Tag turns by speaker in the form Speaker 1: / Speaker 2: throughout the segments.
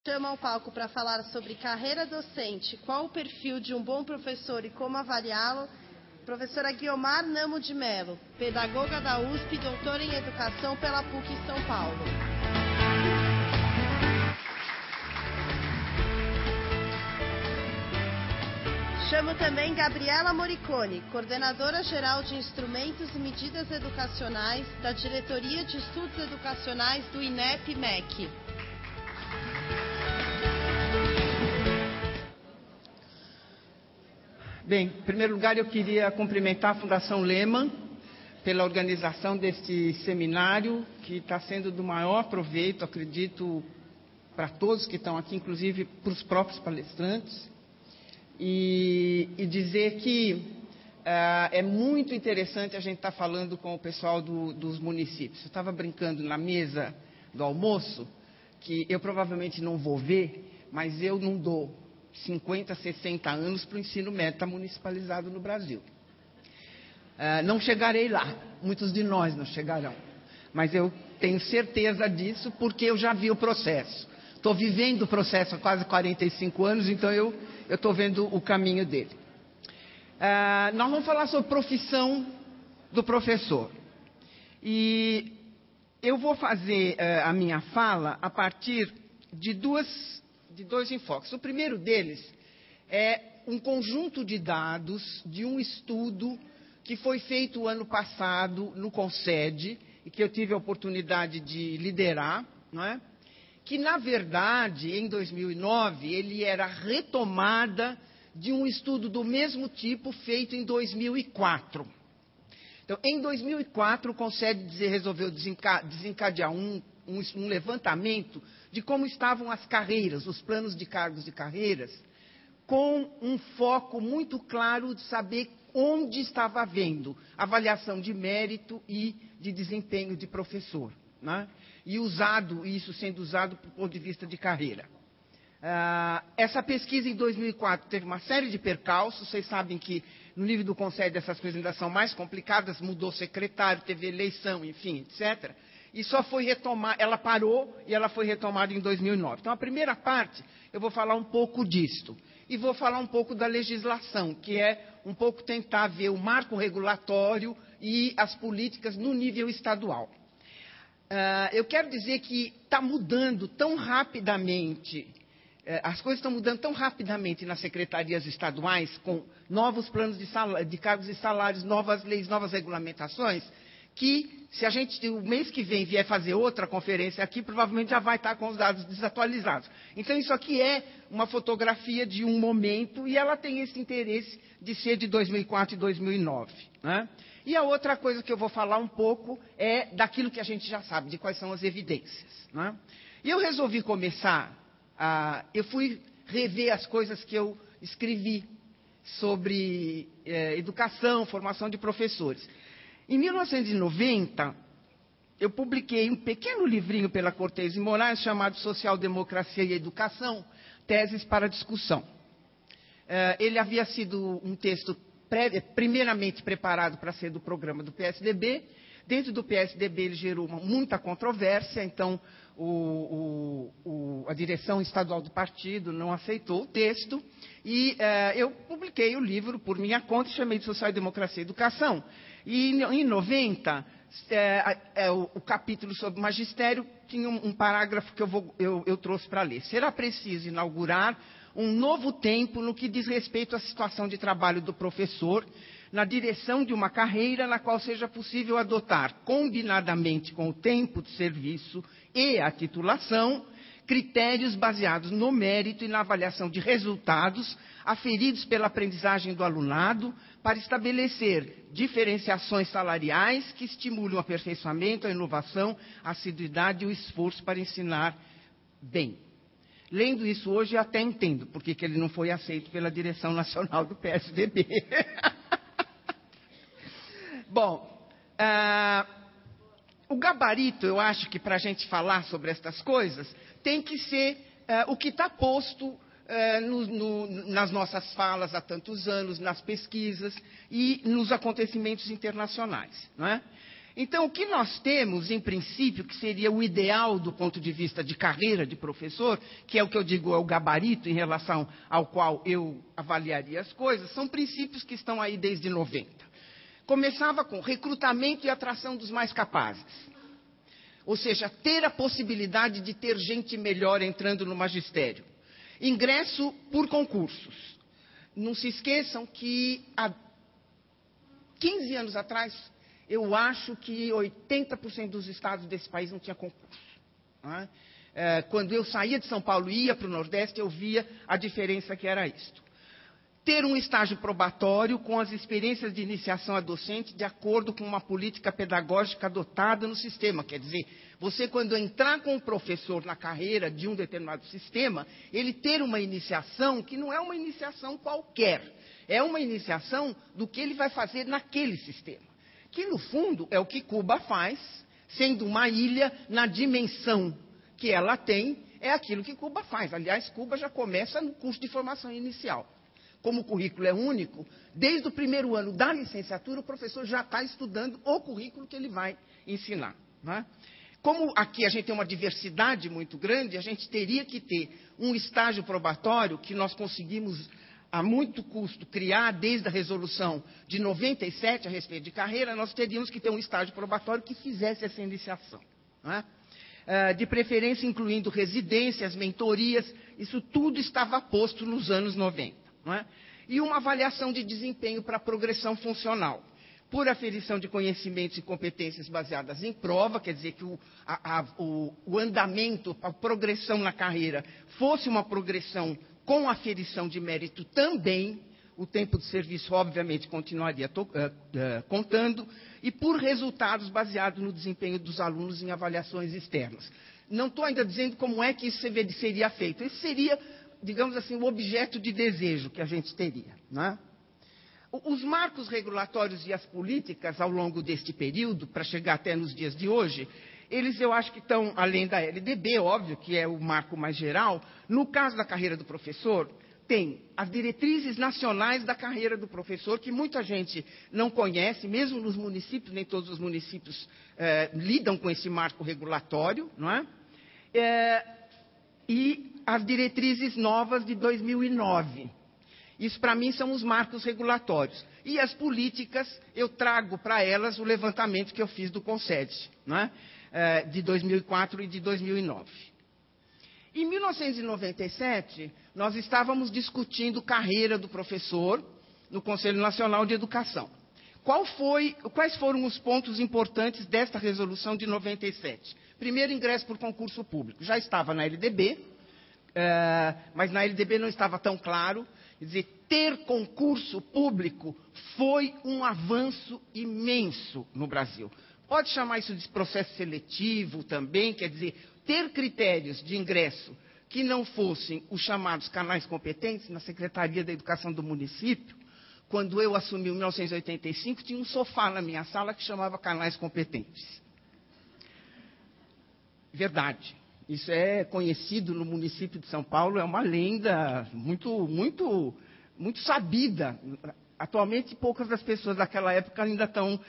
Speaker 1: Chama ao palco para falar sobre carreira docente, qual o perfil de um bom professor e como avaliá-lo, professora Guiomar Namo de Mello, pedagoga da USP, doutora em Educação pela PUC São Paulo. Chamo também Gabriela Moricone, coordenadora geral de Instrumentos e Medidas Educacionais da Diretoria de Estudos Educacionais do INEP-MEC.
Speaker 2: Bem, em primeiro lugar, eu queria cumprimentar a Fundação Lehman pela organização deste seminário, que está sendo do maior proveito, acredito, para todos que estão aqui, inclusive para os próprios palestrantes. E dizer que é muito interessante a gente estar falando com o pessoal dos municípios. Eu estava brincando na mesa do almoço, que eu provavelmente não vou ver, mas eu não dou 50, 60 anos para o ensino médio estar municipalizado no Brasil. Não chegarei lá, muitos de nós não chegarão, mas eu tenho certeza disso porque eu já vi o processo. Estou vivendo o processo há quase 45 anos, então eu estou vendo o caminho dele. Nós vamos falar sobre profissão do professor. E eu vou fazer a minha fala a partir de dois enfoques. O primeiro deles é um conjunto de dados de um estudo que foi feito o ano passado no CONSED e que eu tive a oportunidade de liderar, não é? Que, na verdade, em 2009, ele era retomada de um estudo do mesmo tipo feito em 2004. Então, em 2004, o CONSED resolveu desencadear um levantamento de como estavam as carreiras, os planos de cargos e carreiras, com um foco muito claro de saber onde estava havendo avaliação de mérito e de desempenho de professor, né? E isso sendo usado do ponto de vista de carreira. Essa pesquisa em 2004 teve uma série de percalços. Vocês sabem que no nível do CONSED essas coisas ainda são mais complicadas, mudou secretário, teve eleição, enfim, etc. E só foi retomar, ela parou e ela foi retomada em 2009. Então, a primeira parte, eu vou falar um pouco disto. E vou falar um pouco da legislação, que é um pouco tentar ver o marco regulatório e as políticas no nível estadual. Eu quero dizer que está mudando tão rapidamente, as coisas estão mudando tão rapidamente nas secretarias estaduais, com novos planos de cargos e salários, novas leis, novas regulamentações, que se a gente, o mês que vem, vier fazer outra conferência aqui, provavelmente já vai estar com os dados desatualizados. Então, isso aqui é uma fotografia de um momento e ela tem esse interesse de ser de 2004 e 2009. Né? E a outra coisa que eu vou falar um pouco é daquilo que a gente já sabe, de quais são as evidências. Né? E eu resolvi começar, eu fui rever as coisas que eu escrevi sobre educação, formação de professores. Em 1990, eu publiquei um pequeno livrinho pela Cortez e Moraes chamado Social Democracia e Educação, Teses para Discussão. Ele havia sido um texto primeiramente preparado para ser do programa do PSDB. Dentro do PSDB ele gerou muita controvérsia, então a direção estadual do partido não aceitou o texto e eu publiquei o livro por minha conta e chamei de Social Democracia e Educação. E em 90, o capítulo sobre magistério tinha um parágrafo que eu trouxe para ler. Será preciso inaugurar um novo tempo no que diz respeito à situação de trabalho do professor, na direção de uma carreira na qual seja possível adotar, combinadamente com o tempo de serviço e a titulação, critérios baseados no mérito e na avaliação de resultados aferidos pela aprendizagem do alunado, para estabelecer diferenciações salariais que estimulem o aperfeiçoamento, a inovação, a assiduidade e o esforço para ensinar bem. Lendo isso hoje, eu até entendo porque que ele não foi aceito pela direção nacional do PSDB. Bom, o gabarito, eu acho que para a gente falar sobre estas coisas, tem que ser o que está posto nas nossas falas há tantos anos, nas pesquisas e nos acontecimentos internacionais. Não é? Então, o que nós temos, em princípio, que seria o ideal do ponto de vista de carreira de professor, que é o que eu digo, é o gabarito em relação ao qual eu avaliaria as coisas, são princípios que estão aí desde 90. Começava com recrutamento e atração dos mais capazes. Ou seja, ter a possibilidade de ter gente melhor entrando no magistério. Ingresso por concursos. Não se esqueçam que há 15 anos atrás, eu acho que 80% dos estados desse país não tinha concurso. Não é? Quando eu saía de São Paulo e ia para o Nordeste, eu via a diferença que era isto. Ter um estágio probatório com as experiências de iniciação a docente de acordo com uma política pedagógica adotada no sistema. Quer dizer, você quando entrar com um professor na carreira de um determinado sistema, ele ter uma iniciação que não é uma iniciação qualquer. É uma iniciação do que ele vai fazer naquele sistema. Que, no fundo, é o que Cuba faz, sendo uma ilha na dimensão que ela tem, é aquilo que Cuba faz. Aliás, Cuba já começa no curso de formação inicial. Como o currículo é único, desde o primeiro ano da licenciatura, o professor já está estudando o currículo que ele vai ensinar. Não é? Como aqui a gente tem uma diversidade muito grande, a gente teria que ter um estágio probatório que nós conseguimos, a muito custo, criar desde a resolução de 97 a respeito de carreira, nós teríamos que ter um estágio probatório que fizesse essa iniciação. Não é? De preferência incluindo residências, mentorias, isso tudo estava posto nos anos 90. Não é? E uma avaliação de desempenho para progressão funcional. Por aferição de conhecimentos e competências baseadas em prova, quer dizer que o andamento, a progressão na carreira fosse uma progressão com aferição de mérito também, o tempo de serviço, obviamente, continuaria contando, e por resultados baseados no desempenho dos alunos em avaliações externas. Não estou ainda dizendo como é que isso seria feito. Esse seria, digamos assim, o objeto de desejo que a gente teria. Não é? Os marcos regulatórios e as políticas ao longo deste período, para chegar até nos dias de hoje, eles eu acho que estão, além da LDB, óbvio, que é o marco mais geral, no caso da carreira do professor, tem as diretrizes nacionais da carreira do professor, que muita gente não conhece, mesmo nos municípios, nem todos os municípios lidam com esse marco regulatório, não é? E as diretrizes novas de 2009. Isso, para mim, são os marcos regulatórios. E as políticas, eu trago para elas o levantamento que eu fiz do CONSED, não é? De 2004 e de 2009. Em 1997, nós estávamos discutindo carreira do professor no Conselho Nacional de Educação. Quais foram os pontos importantes desta resolução de 97? Primeiro, ingresso por concurso público. Já estava na LDB, mas na LDB não estava tão claro. Quer dizer, ter concurso público foi um avanço imenso no Brasil. Pode chamar isso de processo seletivo também, quer dizer, ter critérios de ingresso que não fossem os chamados canais competentes. Na Secretaria da Educação do município, quando eu assumi em 1985, tinha um sofá na minha sala que chamava canais competentes. Verdade. Isso é conhecido no município de São Paulo, é uma lenda muito sabida. Atualmente, poucas das pessoas daquela época ainda estão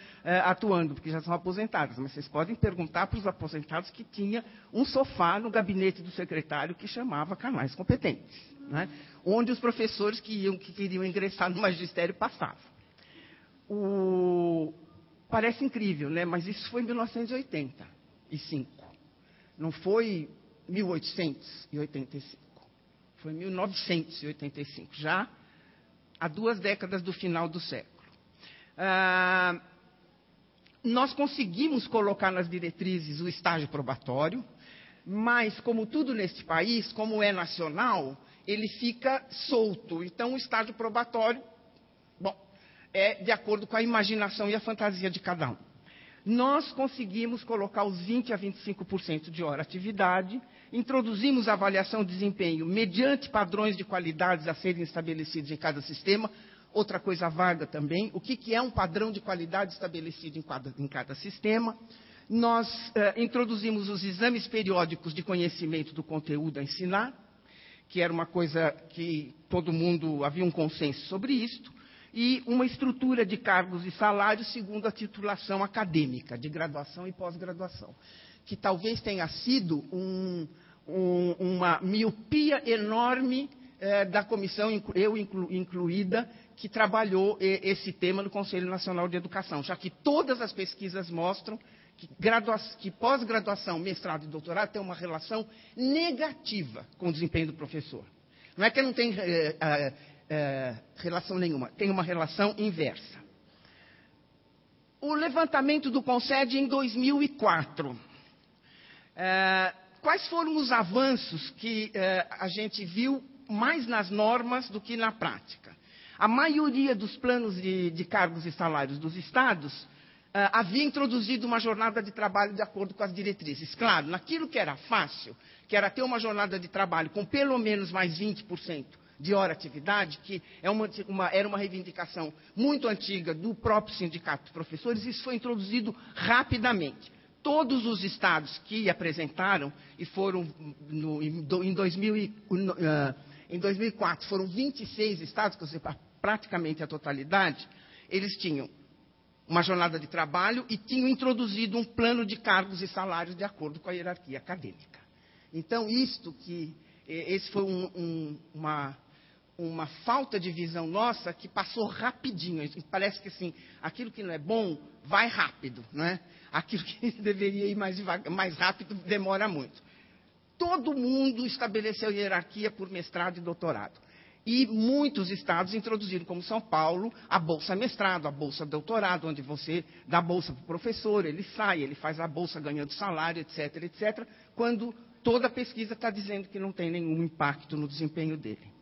Speaker 2: atuando, porque já são aposentadas. Mas vocês podem perguntar para os aposentados que tinha um sofá no gabinete do secretário que chamava canais competentes, né? Onde os professores que queriam ingressar no magistério passavam. Parece incrível, né? Mas isso foi em 1985. Não foi 1885. Foi 1985. Já há 2 décadas do final do século. Nós conseguimos colocar nas diretrizes o estágio probatório, mas, como tudo neste país, como é nacional, ele fica solto. Então, o estágio probatório, é de acordo com a imaginação e a fantasia de cada um. Nós conseguimos colocar os 20% a 25% de hora atividade, introduzimos a avaliação de desempenho mediante padrões de qualidades a serem estabelecidos em cada sistema. Outra coisa vaga também, o que é um padrão de qualidade estabelecido em cada sistema. Nós introduzimos os exames periódicos de conhecimento do conteúdo a ensinar, que era uma coisa que todo mundo, havia um consenso sobre isto. e uma estrutura de cargos e salários segundo a titulação acadêmica, de graduação e pós-graduação, que talvez tenha sido uma miopia enorme da comissão, eu incluída, que trabalhou esse tema no Conselho Nacional de Educação, já que todas as pesquisas mostram que pós-graduação, mestrado e doutorado têm uma relação negativa com o desempenho do professor. Não é que não tem relação nenhuma, tem uma relação inversa. O levantamento do CONSED em 2004. Quais foram os avanços que a gente viu mais nas normas do que na prática? A maioria dos planos de cargos e salários dos estados havia introduzido uma jornada de trabalho de acordo com as diretrizes. Claro, naquilo que era fácil, que era ter uma jornada de trabalho com pelo menos mais 20% de hora-atividade, que era uma reivindicação muito antiga do próprio sindicato dos professores, isso foi introduzido rapidamente. Todos os estados que apresentaram, e foram em 2004, foram 26 estados, quer dizer, praticamente a totalidade, eles tinham uma jornada de trabalho e tinham introduzido um plano de cargos e salários de acordo com a hierarquia acadêmica. Então, esse foi uma falta de visão nossa que passou rapidinho. Parece que assim, aquilo que não é bom vai rápido, não é? Aquilo que deveria ir mais rápido demora muito. Todo mundo estabeleceu hierarquia por mestrado e doutorado. E muitos estados introduziram, como São Paulo, a bolsa mestrado, a bolsa doutorado, onde você dá a bolsa para o professor, ele sai, ele faz a bolsa ganhando salário, etc., etc., quando toda a pesquisa está dizendo que não tem nenhum impacto no desempenho dele.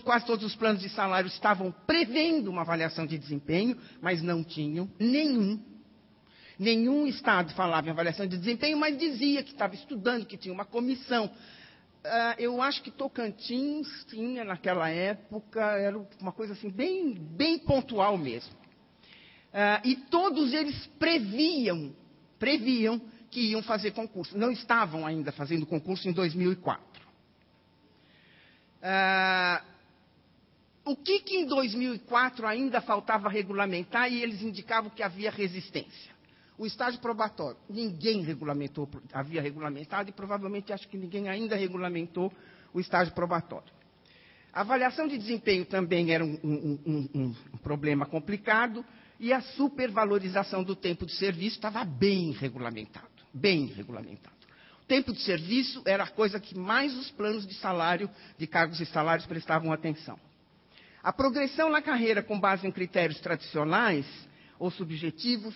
Speaker 2: Quase todos os planos de salário estavam prevendo uma avaliação de desempenho, mas não tinham nenhum. Nenhum estado falava em avaliação de desempenho, mas dizia que estava estudando, que tinha uma comissão. Eu acho que Tocantins tinha, naquela época, era uma coisa assim, bem pontual mesmo. E todos eles previam que iam fazer concurso. Não estavam ainda fazendo concurso em 2004. O que em 2004 ainda faltava regulamentar e eles indicavam que havia resistência? O estágio probatório, ninguém havia regulamentado e provavelmente acho que ninguém ainda regulamentou o estágio probatório. A avaliação de desempenho também era um problema complicado e a supervalorização do tempo de serviço estava bem regulamentado. O tempo de serviço era a coisa que mais os planos de salário, de cargos e salários prestavam atenção. A progressão na carreira com base em critérios tradicionais ou subjetivos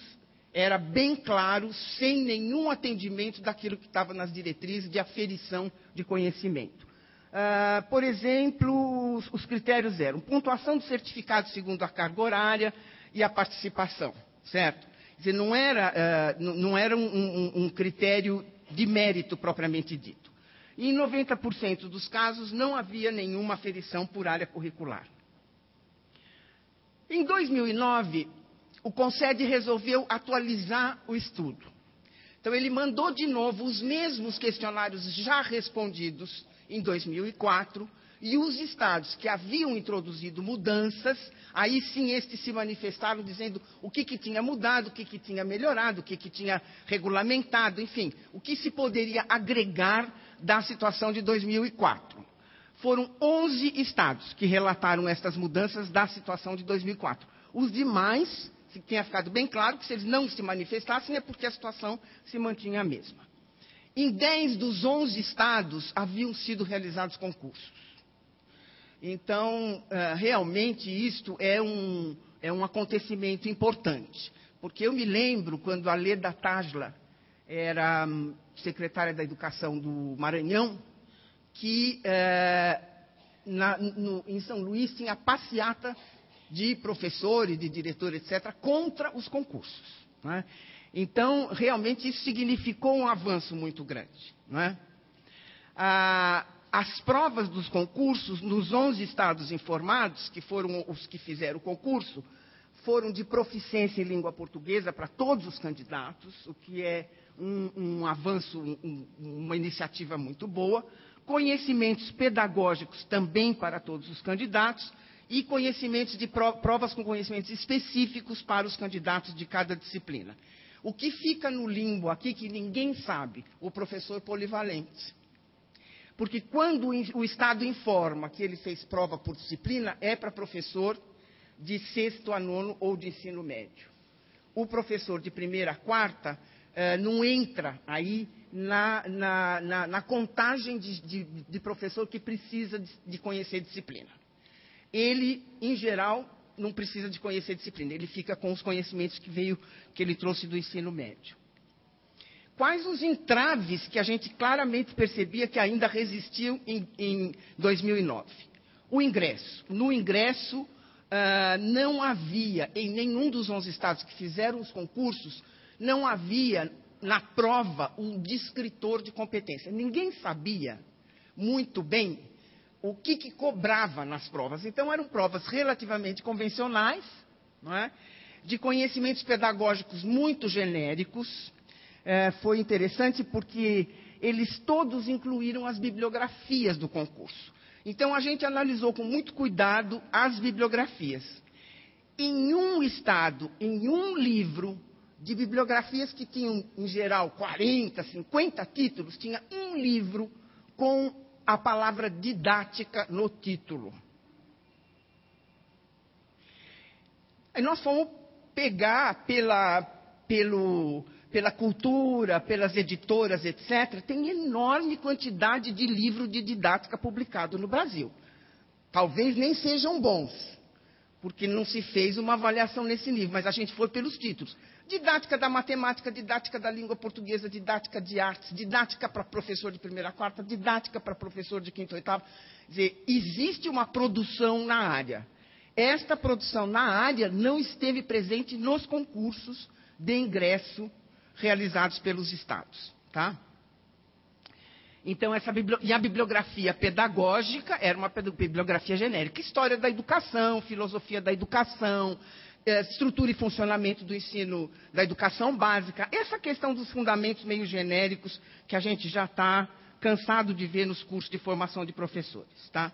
Speaker 2: era bem claro, sem nenhum atendimento daquilo que estava nas diretrizes de aferição de conhecimento. Por exemplo, os critérios eram pontuação de certificado segundo a carga horária e a participação, certo? Quer dizer, não era um critério de mérito propriamente dito. E em 90% dos casos não havia nenhuma aferição por área curricular. Em 2009, o CONSED resolveu atualizar o estudo. Então, ele mandou de novo os mesmos questionários já respondidos em 2004, e os estados que haviam introduzido mudanças, aí sim estes se manifestaram dizendo o que tinha mudado, o que tinha melhorado, o que tinha regulamentado, enfim, o que se poderia agregar da situação de 2004. Foram 11 estados que relataram estas mudanças da situação de 2004. Os demais, se tenha ficado bem claro que se eles não se manifestassem é porque a situação se mantinha a mesma. Em 10 dos 11 estados haviam sido realizados concursos. Então, realmente, isto é um acontecimento importante. Porque eu me lembro quando a Leda Tajla era secretária da Educação do Maranhão, que em São Luís tinha passeata de professores, de diretores, etc., contra os concursos. Não é? Então, realmente, isso significou um avanço muito grande. Não é? As provas dos concursos, nos 11 estados informados, que foram os que fizeram o concurso, foram de proficiência em língua portuguesa para todos os candidatos, o que é um avanço, uma iniciativa muito boa, conhecimentos pedagógicos também para todos os candidatos e conhecimentos de provas com conhecimentos específicos para os candidatos de cada disciplina. O que fica no limbo aqui, que ninguém sabe, o professor polivalente. Porque quando o Estado informa que ele fez prova por disciplina, é para professor de 6º a 9º ou de ensino médio. O professor de 1ª a 4ª não entra aí na contagem de professor que precisa de conhecer disciplina. Ele, em geral, não precisa de conhecer disciplina, ele fica com os conhecimentos que ele trouxe do ensino médio. Quais os entraves que a gente claramente percebia que ainda resistiam em 2009? O ingresso. No ingresso, não havia, em nenhum dos 11 estados que fizeram os concursos, não havia na prova um descritor de competência. Ninguém sabia muito bem o que cobrava nas provas. Então, eram provas relativamente convencionais, não é? De conhecimentos pedagógicos muito genéricos. Foi interessante porque eles todos incluíram as bibliografias do concurso. Então, a gente analisou com muito cuidado as bibliografias. Em um estado, em um livro de bibliografias que tinham, em geral, 40, 50 títulos, tinha um livro com a palavra didática no título. Aí nós fomos pegar pela cultura, pelas editoras, etc., tem enorme quantidade de livro de didática publicado no Brasil. Talvez nem sejam bons, porque não se fez uma avaliação nesse nível, mas a gente foi pelos títulos. Didática da matemática, didática da língua portuguesa, didática de artes, didática para professor de 1ª a 4ª, didática para professor de 5º a 8º. Quer dizer, existe uma produção na área. Esta produção na área não esteve presente nos concursos de ingresso realizados pelos estados. Tá? Então, e a bibliografia pedagógica era uma bibliografia genérica. História da educação, filosofia da educação, estrutura e funcionamento do ensino, da educação básica. Essa questão dos fundamentos meio genéricos que a gente já está cansado de ver nos cursos de formação de professores. Tá?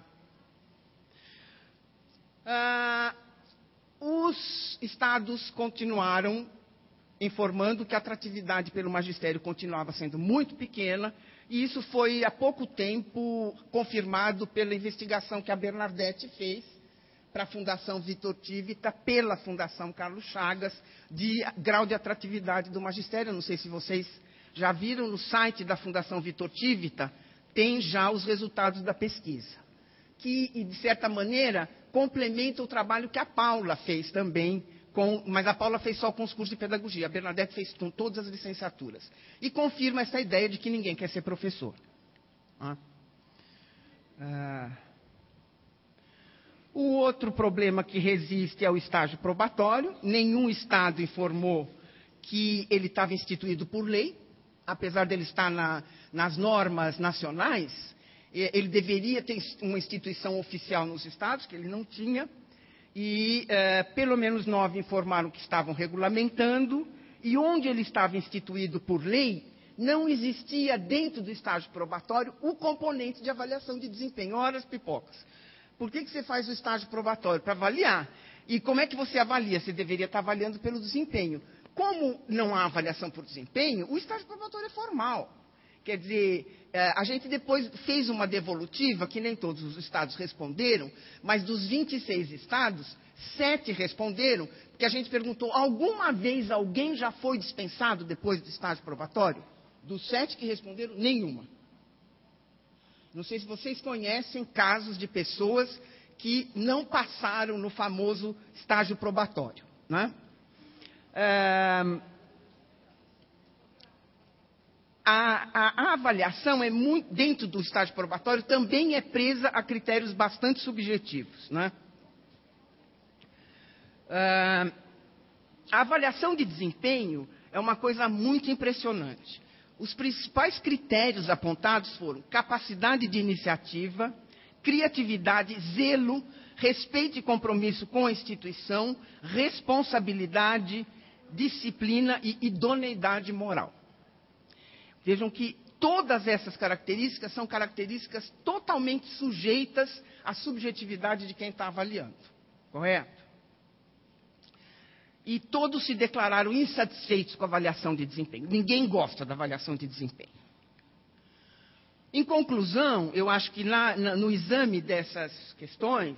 Speaker 2: Os estados continuaram informando que a atratividade pelo magistério continuava sendo muito pequena, e isso foi, há pouco tempo, confirmado pela investigação que a Bernadette fez para a Fundação Vitor Tivita, pela Fundação Carlos Chagas, de grau de atratividade do magistério. Não sei se vocês já viram, no site da Fundação Vitor Tivita, tem já os resultados da pesquisa, que, de certa maneira, complementa o trabalho que a Paula fez também, mas a Paula fez só com os cursos de pedagogia, a Bernadette fez com todas as licenciaturas. E confirma essa ideia de que ninguém quer ser professor. O outro problema que resiste é o estágio probatório. Nenhum estado informou que ele estava instituído por lei, apesar dele estar nas normas nacionais. Ele deveria ter uma instituição oficial nos estados, que ele não tinha. E pelo menos 9 informaram que estavam regulamentando, e onde ele estava instituído por lei, não existia dentro do estágio probatório o componente de avaliação de desempenho. Ora, as pipocas. Por que você faz o estágio probatório? Para avaliar. E como é que você avalia? Você deveria estar avaliando pelo desempenho. Como não há avaliação por desempenho, o estágio probatório é formal. Quer dizer, a gente depois fez uma devolutiva, que nem todos os estados responderam, mas dos 26 estados, 7 responderam, porque a gente perguntou, alguma vez alguém já foi dispensado depois do estágio probatório? Dos 7 que responderam, nenhuma. Não sei se vocês conhecem casos de pessoas que não passaram no famoso estágio probatório. Né? A avaliação é muito, dentro do estágio probatório, também é presa a critérios bastante subjetivos. Né? A avaliação de desempenho é uma coisa muito impressionante. Os principais critérios apontados foram capacidade de iniciativa, criatividade, zelo, respeito e compromisso com a instituição, responsabilidade, disciplina e idoneidade moral. Vejam que todas essas características são características totalmente sujeitas à subjetividade de quem está avaliando. Correto? E todos se declararam insatisfeitos com a avaliação de desempenho. Ninguém gosta da avaliação de desempenho. Em conclusão, eu acho que no exame dessas questões,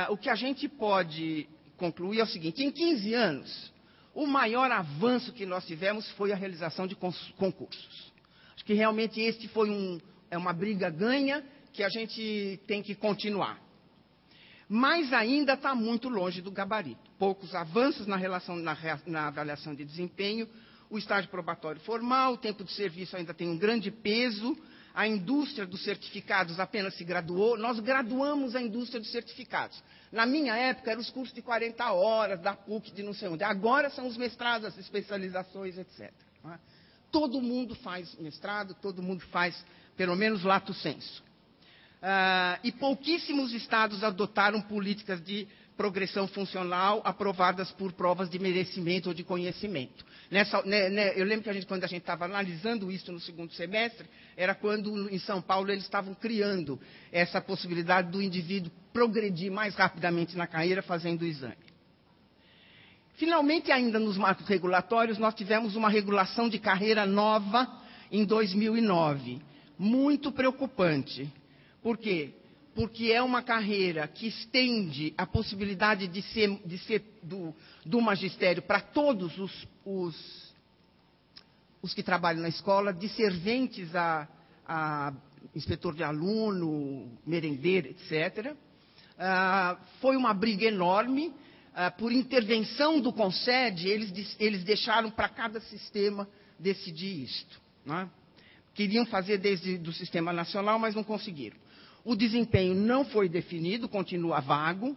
Speaker 2: o que a gente pode concluir é o seguinte: em 15 anos, o maior avanço que nós tivemos foi a realização de concursos. Acho que realmente este foi uma briga ganha que a gente tem que continuar. Mas ainda está muito longe do gabarito. Poucos avanços na avaliação de desempenho, o estágio probatório formal, o tempo de serviço ainda tem um grande peso, a indústria dos certificados apenas se graduou, nós graduamos a indústria dos certificados. Na minha época, eram os cursos de 40 horas, da PUC, de não sei onde. Agora são os mestrados, as especializações, etc. Todo mundo faz mestrado, todo mundo faz, pelo menos, lato sensu. E pouquíssimos estados adotaram políticas de progressão funcional aprovadas por provas de merecimento ou de conhecimento. Eu lembro que quando a gente estava analisando isso no segundo semestre, era quando, em São Paulo, eles estavam criando essa possibilidade do indivíduo progredir mais rapidamente na carreira fazendo o exame. Finalmente, ainda nos marcos regulatórios, nós tivemos uma regulação de carreira nova em 2009, muito preocupante. Por quê? Porque é uma carreira que estende a possibilidade de ser do magistério para todos os que trabalham na escola, de serventes a inspetor de aluno, merendeiro, etc. Foi uma briga enorme. Por intervenção do CONSED, eles deixaram para cada sistema decidir isto. Né? Queriam fazer desde do sistema nacional, mas não conseguiram. O desempenho não foi definido, continua vago.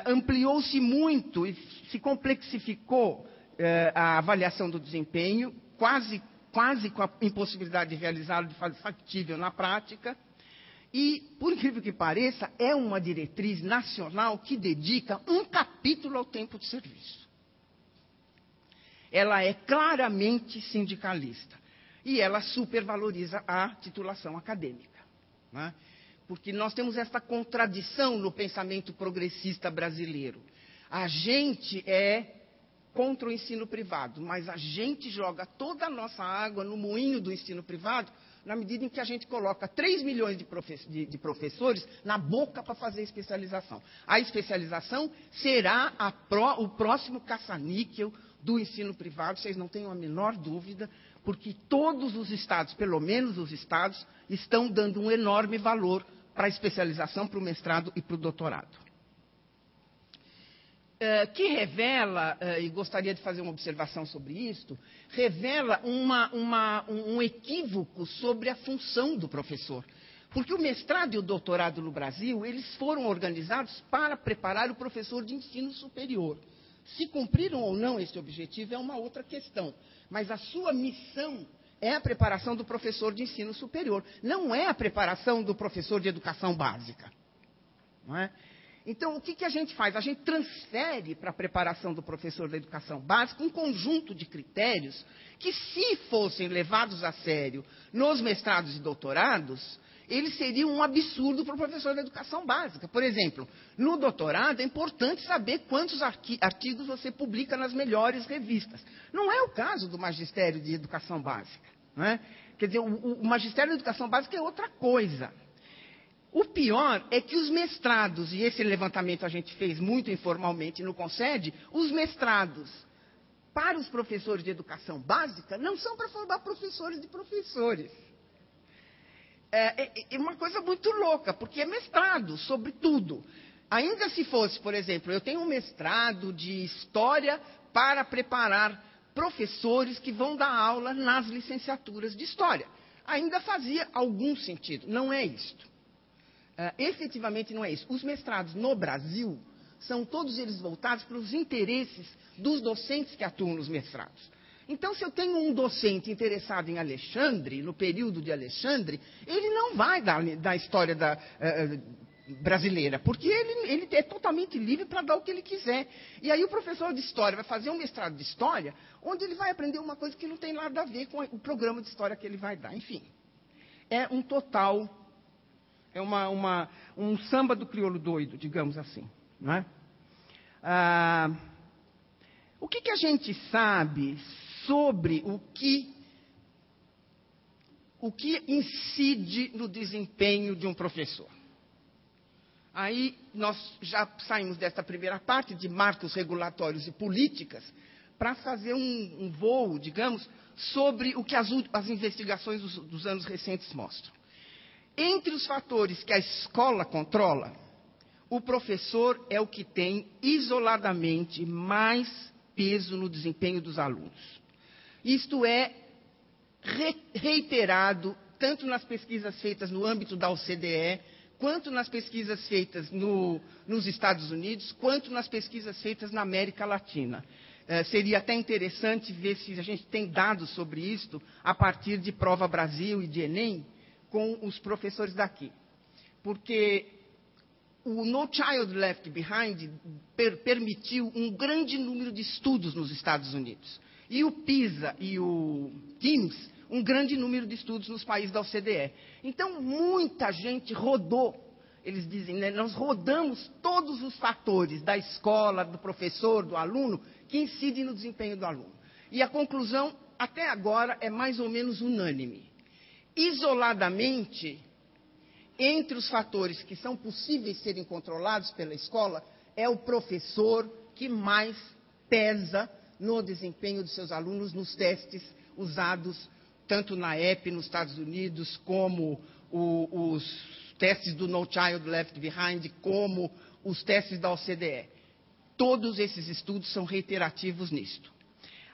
Speaker 2: Ampliou-se muito e se complexificou a avaliação do desempenho, quase com a impossibilidade de realizá-lo de forma factível na prática. E, por incrível que pareça, é uma diretriz nacional que dedica um capítulo ao tempo de serviço. Ela é claramente sindicalista. E ela supervaloriza a titulação acadêmica. Né? Porque nós temos essa contradição no pensamento progressista brasileiro. A gente é contra o ensino privado, mas a gente joga toda a nossa água no moinho do ensino privado, na medida em que a gente coloca 3 milhões de professores na boca para fazer especialização. A especialização será o próximo caça-níquel do ensino privado, vocês não tenham a menor dúvida, porque todos os estados, pelo menos os estados, estão dando um enorme valor para a especialização, para o mestrado e para o doutorado. Que revela, e gostaria de fazer uma observação sobre isto, revela um equívoco sobre a função do professor. Porque o mestrado e o doutorado no Brasil, eles foram organizados para preparar o professor de ensino superior. Se cumpriram ou não esse objetivo é uma outra questão. Mas a sua missão é a preparação do professor de ensino superior. Não é a preparação do professor de educação básica. Não é? Então, o que a gente faz? A gente transfere para a preparação do professor da educação básica um conjunto de critérios que, se fossem levados a sério nos mestrados e doutorados, eles seriam um absurdo para o professor da educação básica. Por exemplo, no doutorado é importante saber quantos artigos você publica nas melhores revistas. Não é o caso do magistério de educação básica. Não é? Quer dizer, o magistério de educação básica é outra coisa. O pior é que os mestrados, e esse levantamento a gente fez muito informalmente no CONSED, os mestrados para os professores de educação básica não são para formar professores de professores. É uma coisa muito louca, porque é mestrado sobre tudo. Ainda se fosse, por exemplo, eu tenho um mestrado de História para preparar professores que vão dar aula nas licenciaturas de História. Ainda fazia algum sentido. Não é isto. Efetivamente não é isso. Os mestrados no Brasil são todos eles voltados para os interesses dos docentes que atuam nos mestrados. Então, se eu tenho um docente interessado em Alexandre, no período de Alexandre, ele não vai dar história brasileira, porque ele é totalmente livre para dar o que ele quiser. E aí o professor de História vai fazer um mestrado de História, onde ele vai aprender uma coisa que não tem nada a ver com o programa de História que ele vai dar. Enfim, é um total, é um samba do crioulo doido, digamos assim. Não é? O que a gente sabe sobre o que incide no desempenho de um professor? Aí nós já saímos dessa primeira parte de marcos regulatórios e políticas para fazer um voo, digamos, sobre o que as investigações dos anos recentes mostram. Entre os fatores que a escola controla, o professor é o que tem isoladamente mais peso no desempenho dos alunos. Isto é reiterado tanto nas pesquisas feitas no âmbito da OCDE, quanto nas pesquisas feitas nos Estados Unidos, quanto nas pesquisas feitas na América Latina. Seria até interessante ver se a gente tem dados sobre isto a partir de Prova Brasil e de Enem, com os professores daqui. Porque o No Child Left Behind permitiu um grande número de estudos nos Estados Unidos. E o PISA e o TIMSS, um grande número de estudos nos países da OCDE. Então, muita gente rodou, eles dizem, né, nós rodamos todos os fatores da escola, do professor, do aluno, que incidem no desempenho do aluno. E a conclusão, até agora, é mais ou menos unânime. Isoladamente, entre os fatores que são possíveis serem controlados pela escola, é o professor que mais pesa no desempenho dos seus alunos nos testes usados tanto na EP nos Estados Unidos, como os testes do No Child Left Behind, como os testes da OCDE. Todos esses estudos são reiterativos nisto.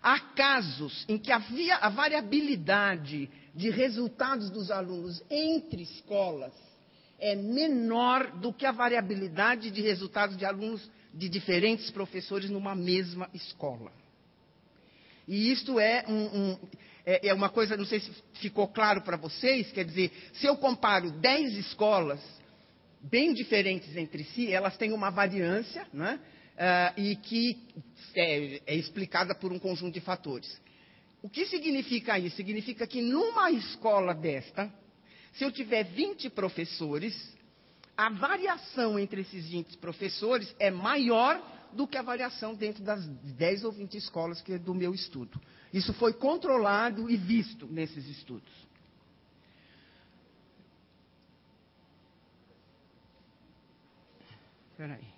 Speaker 2: Há casos em que a variabilidade de resultados dos alunos entre escolas é menor do que a variabilidade de resultados de alunos de diferentes professores numa mesma escola. E isto é uma coisa, não sei se ficou claro para vocês, quer dizer, se eu comparo 10 escolas bem diferentes entre si, elas têm uma variância, né, e que é explicada por um conjunto de fatores. O que significa isso? Significa que numa escola desta, se eu tiver 20 professores, a variação entre esses 20 professores é maior do que a variação dentro das 10 ou 20 escolas que é do meu estudo. Isso foi controlado e visto nesses estudos. Espera aí.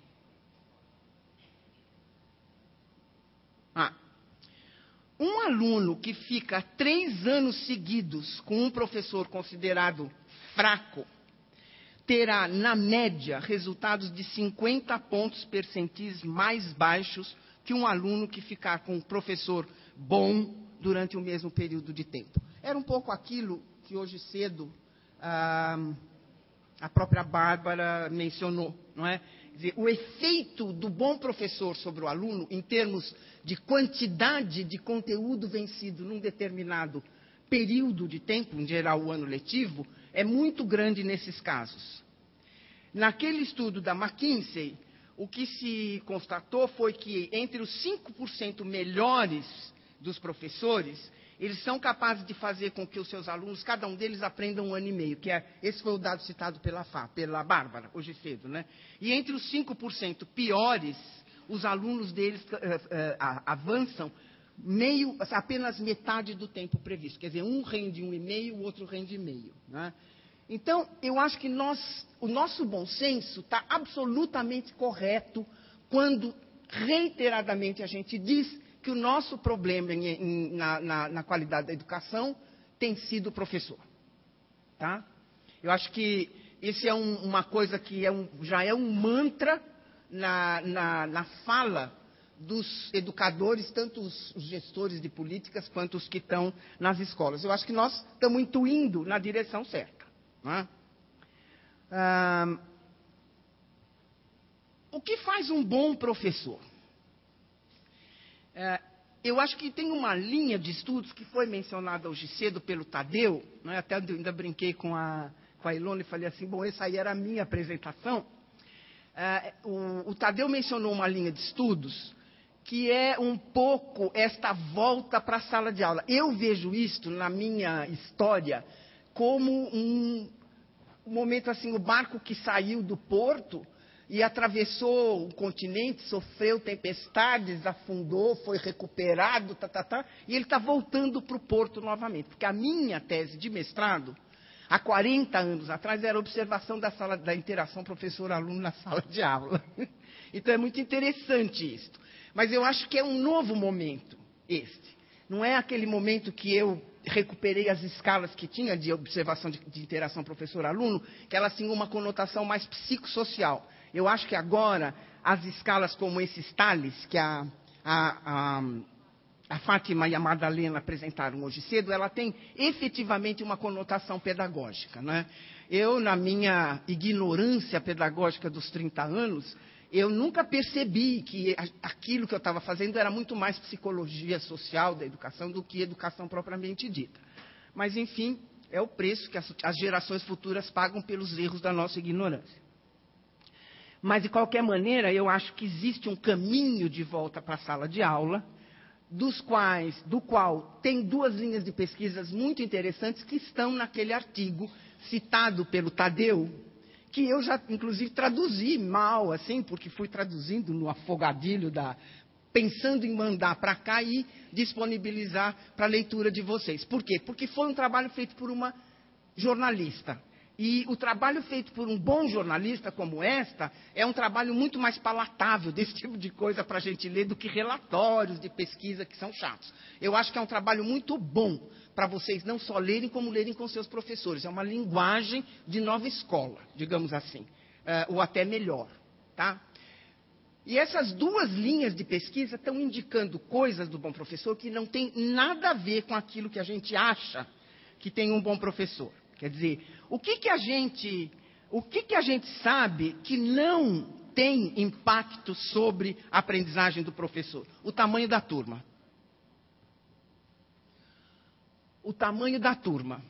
Speaker 2: Um aluno que fica 3 anos seguidos com um professor considerado fraco, terá, na média, resultados de 50 pontos percentis mais baixos que um aluno que ficar com um professor bom durante o mesmo período de tempo. Era um pouco aquilo que hoje cedo a própria Bárbara mencionou, não é? Quer dizer, o efeito do bom professor sobre o aluno, em termos de quantidade de conteúdo vencido num determinado período de tempo, em geral o ano letivo, é muito grande nesses casos. Naquele estudo da McKinsey, o que se constatou foi que entre os 5% melhores dos professores, eles são capazes de fazer com que os seus alunos, cada um deles aprenda 1 ano e meio, esse foi o dado citado pela Bárbara, hoje cedo, né? E entre os 5% piores, os alunos deles avançam apenas metade do tempo previsto. Quer dizer, um rende 1,5, o outro rende meio, né? Então, eu acho que o nosso bom senso está absolutamente correto quando, reiteradamente, a gente diz que o nosso problema na qualidade da educação tem sido o professor. Tá? Eu acho que isso é uma coisa que já é um mantra na fala dos educadores, tanto os gestores de políticas quanto os que estão nas escolas. Eu acho que nós estamos indo na direção certa. Né? O que faz um bom professor? Eu acho que tem uma linha de estudos que foi mencionada hoje cedo pelo Tadeu, né? Até ainda brinquei com a com a Ilona e falei assim, bom, essa aí era a minha apresentação. O Tadeu mencionou uma linha de estudos que é um pouco esta volta para a sala de aula. Eu vejo isto na minha história como um momento assim, o barco que saiu do porto e atravessou o continente, sofreu tempestades, afundou, foi recuperado, e ele está voltando para o porto novamente. Porque a minha tese de mestrado, há 40 anos atrás, era a observação da interação professor-aluno na sala de aula. Então é muito interessante isso. Mas eu acho que é um novo momento, este. Não é aquele momento que eu recuperei as escalas que tinha de observação de interação professor-aluno, que elas tinham uma conotação mais psicossocial. Eu acho que agora, as escalas como esses Tales, que a Fátima e a Madalena apresentaram hoje cedo, ela tem efetivamente uma conotação pedagógica, né? Eu, na minha ignorância pedagógica dos 30 anos, eu nunca percebi que aquilo que eu estava fazendo era muito mais psicologia social da educação do que educação propriamente dita. Mas, enfim, é o preço que as gerações futuras pagam pelos erros da nossa ignorância. Mas, de qualquer maneira, eu acho que existe um caminho de volta para a sala de aula, do qual tem duas linhas de pesquisas muito interessantes que estão naquele artigo citado pelo Tadeu, que eu já, inclusive, traduzi mal, assim, porque fui traduzindo no afogadilho pensando em mandar para cá e disponibilizar para a leitura de vocês. Por quê? Porque foi um trabalho feito por uma jornalista. E o trabalho feito por um bom jornalista como esta é um trabalho muito mais palatável desse tipo de coisa para a gente ler do que relatórios de pesquisa que são chatos. Eu acho que é um trabalho muito bom para vocês não só lerem, como lerem com seus professores. É uma linguagem de nova escola, digamos assim, ou até melhor. Tá? E essas duas linhas de pesquisa estão indicando coisas do bom professor que não tem nada a ver com aquilo que a gente acha que tem um bom professor. Quer dizer, o que a gente sabe que não tem impacto sobre a aprendizagem do professor? O tamanho da turma. O tamanho da turma.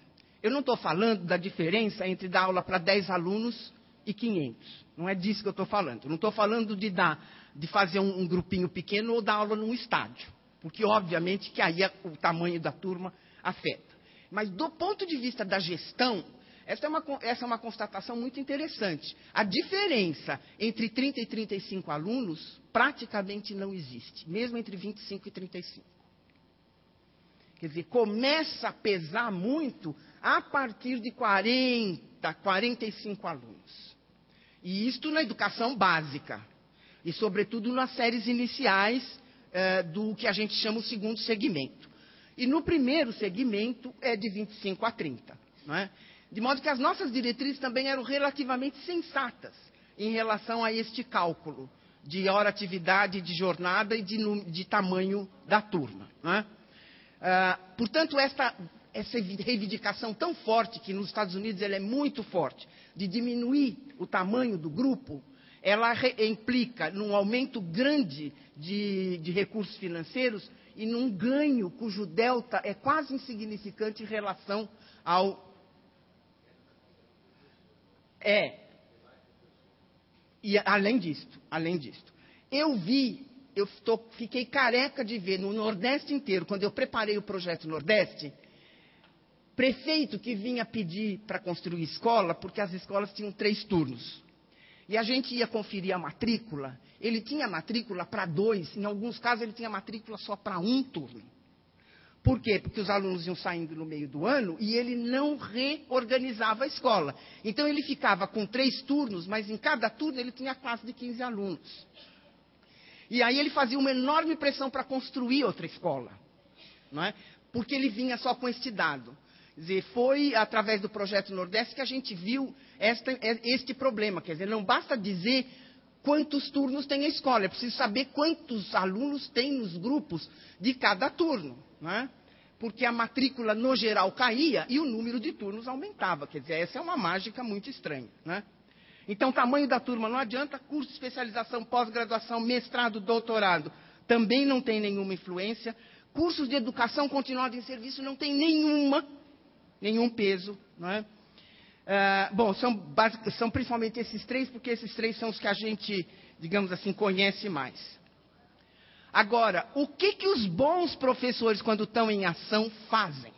Speaker 2: Eu não estou falando da diferença entre dar aula para 10 alunos e 500. Não é disso que eu estou falando. Eu não estou falando de fazer um grupinho pequeno ou dar aula num estádio. Porque, obviamente, que aí o tamanho da turma afeta. Mas, do ponto de vista da gestão, essa é uma constatação muito interessante. A diferença entre 30 e 35 alunos praticamente não existe, mesmo entre 25 e 35. Quer dizer, começa a pesar muito a partir de 40, 45 alunos. E isto na educação básica. E, sobretudo, nas séries iniciais do que a gente chama o segundo segmento. E no primeiro segmento é de 25 a 30. Não é? De modo que as nossas diretrizes também eram relativamente sensatas em relação a este cálculo de hora-atividade, de jornada e de tamanho da turma. Não é? Portanto, essa reivindicação tão forte, que nos Estados Unidos ela é muito forte, de diminuir o tamanho do grupo, ela implica num aumento grande de recursos financeiros e num ganho cujo delta é quase insignificante em relação ao... E além disto, fiquei careca de ver no Nordeste inteiro, quando eu preparei o projeto Nordeste, prefeito que vinha pedir para construir escola, porque as escolas tinham 3 turnos. E a gente ia conferir a matrícula, ele tinha matrícula para 2, em alguns casos ele tinha matrícula só para 1 turno. Por quê? Porque os alunos iam saindo no meio do ano e ele não reorganizava a escola. Então ele ficava com 3 turnos, mas em cada turno ele tinha classe de 15 alunos. E aí ele fazia uma enorme pressão para construir outra escola, não é? Porque ele vinha só com este dado. Quer dizer, foi através do Projeto Nordeste que a gente viu este problema. Quer dizer, não basta dizer quantos turnos tem a escola, é preciso saber quantos alunos tem nos grupos de cada turno. Não é? Porque a matrícula, no geral, caía e o número de turnos aumentava. Quer dizer, essa é uma mágica muito estranha. Não é? Então, o tamanho da turma não adianta, curso de especialização, pós-graduação, mestrado, doutorado, também não tem nenhuma influência. Cursos de educação continuada em serviço não tem nenhum peso. Não é? Bom, são principalmente esses três, porque esses três são os que a gente, digamos assim, conhece mais. Agora, o que os bons professores, quando estão em ação, fazem?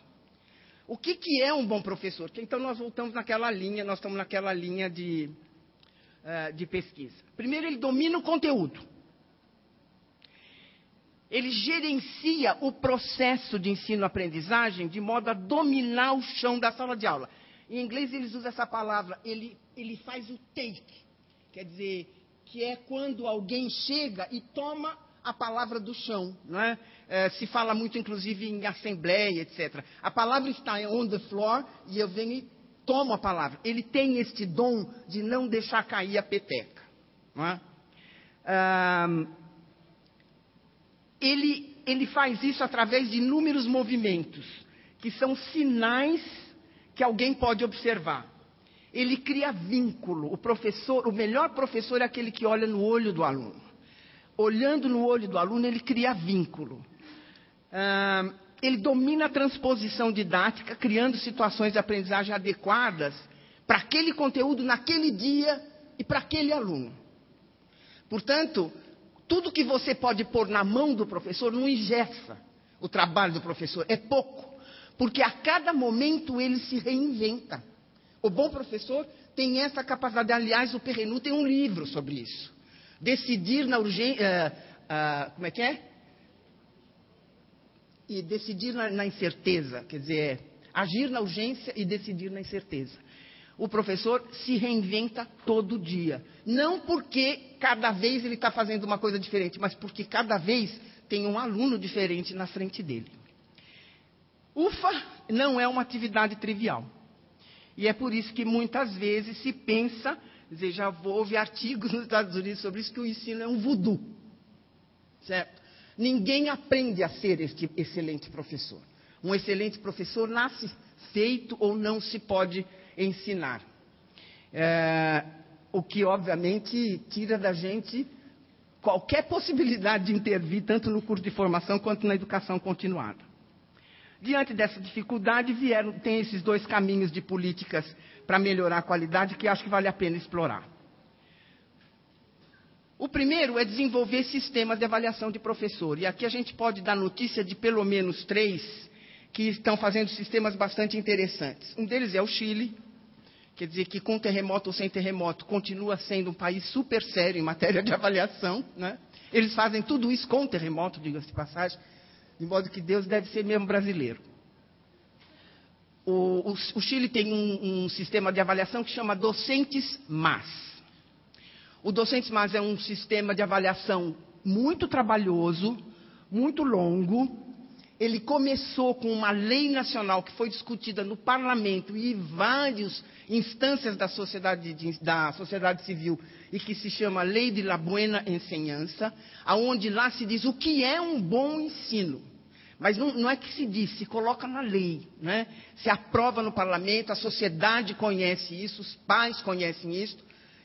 Speaker 2: O que é um bom professor? Então, nós voltamos naquela linha, nós estamos naquela linha de pesquisa. Primeiro, ele domina o conteúdo. Ele gerencia o processo de ensino-aprendizagem de modo a dominar o chão da sala de aula. Em inglês, eles usam essa palavra, ele faz o take. Quer dizer, que é quando alguém chega e toma a palavra do chão. Não é? Se fala muito, inclusive, em assembleia, etc. A palavra está on the floor e eu venho e tomo a palavra. Ele tem este dom de não deixar cair a peteca. Não é? Ele faz isso através de inúmeros movimentos, que são sinais que alguém pode observar. Ele cria vínculo. O melhor professor é aquele que olha no olho do aluno. Olhando no olho do aluno, ele cria vínculo. Ele domina a transposição didática, criando situações de aprendizagem adequadas para aquele conteúdo, naquele dia e para aquele aluno. Portanto, tudo que você pode pôr na mão do professor não engessa o trabalho do professor. É pouco. Porque a cada momento ele se reinventa. O bom professor tem essa capacidade. Aliás, o Perrenu tem um livro sobre isso. Decidir na urgência... como é que é? E decidir na incerteza. Quer dizer, agir na urgência e decidir na incerteza. O professor se reinventa todo dia. Não porque cada vez ele está fazendo uma coisa diferente, mas porque cada vez tem um aluno diferente na frente dele. UFA não é uma atividade trivial. E é por isso que muitas vezes se pensa, já houve artigos nos Estados Unidos sobre isso, que o ensino é um voodoo. Certo? Ninguém aprende a ser este excelente professor. Um excelente professor nasce feito ou não se pode ensinar. O que, obviamente, tira da gente qualquer possibilidade de intervir, tanto no curso de formação quanto na educação continuada. Diante dessa dificuldade, tem esses dois caminhos de políticas para melhorar a qualidade que acho que vale a pena explorar. O primeiro é desenvolver sistemas de avaliação de professor. E aqui a gente pode dar notícia de pelo menos 3 que estão fazendo sistemas bastante interessantes. Um deles é o Chile, quer dizer que com terremoto ou sem terremoto, continua sendo um país super sério em matéria de avaliação. Né? Eles fazem tudo isso com terremoto, diga-se de passagem, de modo que Deus deve ser mesmo brasileiro. O Chile tem um sistema de avaliação que chama Docentes Más. O Docentes Más é um sistema de avaliação muito trabalhoso, muito longo. Ele começou com uma lei nacional que foi discutida no parlamento e em várias instâncias da sociedade civil, e que se chama Lei de la Buena Enseñanza, aonde lá se diz o que é um bom ensino. Mas não é que se diz, se coloca na lei, né? Se aprova no parlamento, a sociedade conhece isso, os pais conhecem isso,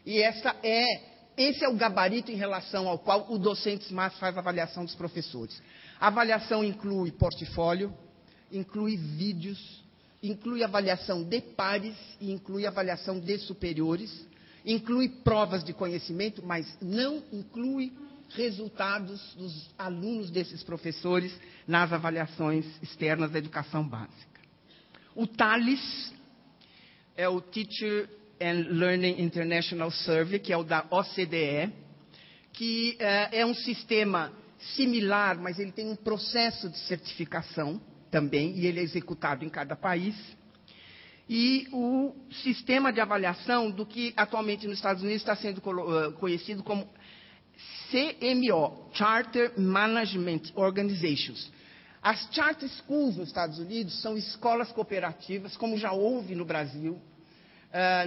Speaker 2: e esse é o gabarito em relação ao qual o Docentes Más faz a avaliação dos professores. A avaliação inclui portfólio, inclui vídeos, inclui avaliação de pares e inclui avaliação de superiores, inclui provas de conhecimento, mas não inclui resultados dos alunos desses professores nas avaliações externas da educação básica. O TALIS é o Teacher and Learning International Survey, que é o da OCDE, que é um sistema similar, mas ele tem um processo de certificação também, e ele é executado em cada país. E o sistema de avaliação do que atualmente nos Estados Unidos está sendo conhecido como CMO, Charter Management Organizations. As Charter Schools nos Estados Unidos são escolas cooperativas, como já houve no Brasil,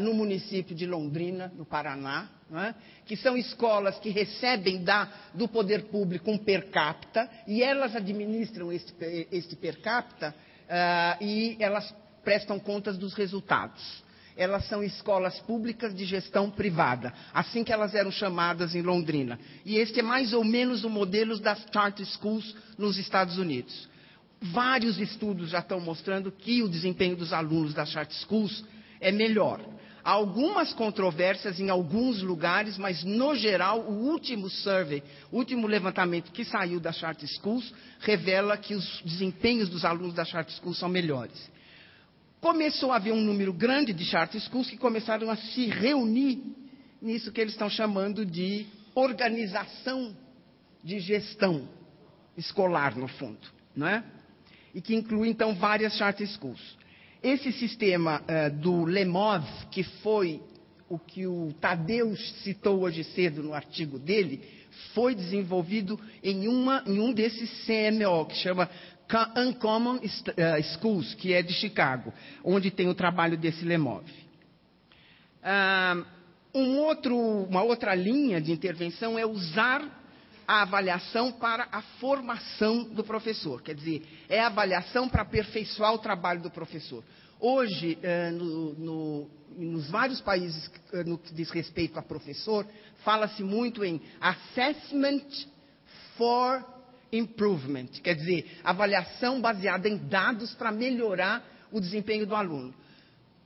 Speaker 2: no município de Londrina, no Paraná, né, que são escolas que recebem do poder público um per capita, e elas administram este per capita, e elas prestam contas dos resultados. Elas são escolas públicas de gestão privada, assim que elas eram chamadas em Londrina. E este é mais ou menos o modelo das Charter Schools nos Estados Unidos. Vários estudos já estão mostrando que o desempenho dos alunos das Charter Schools é melhor. Há algumas controvérsias em alguns lugares, mas, no geral, o último survey, o último levantamento que saiu da Charter Schools, revela que os desempenhos dos alunos da Charter Schools são melhores. Começou a haver um número grande de Charter Schools que começaram a se reunir nisso que eles estão chamando de organização de gestão escolar, no fundo, não é? E que inclui, então, várias Charter Schools. Esse sistema do LEMOV, que foi o que o Tadeu citou hoje cedo no artigo dele, foi desenvolvido em um desses CMO, que chama Uncommon Schools, que é de Chicago, onde tem o trabalho desse LEMOV. Uma outra linha de intervenção é usar a avaliação para a formação do professor. Quer dizer, é a avaliação para aperfeiçoar o trabalho do professor. Hoje, nos vários países, no que diz respeito a professor, fala-se muito em assessment for improvement. Quer dizer, avaliação baseada em dados para melhorar o desempenho do aluno.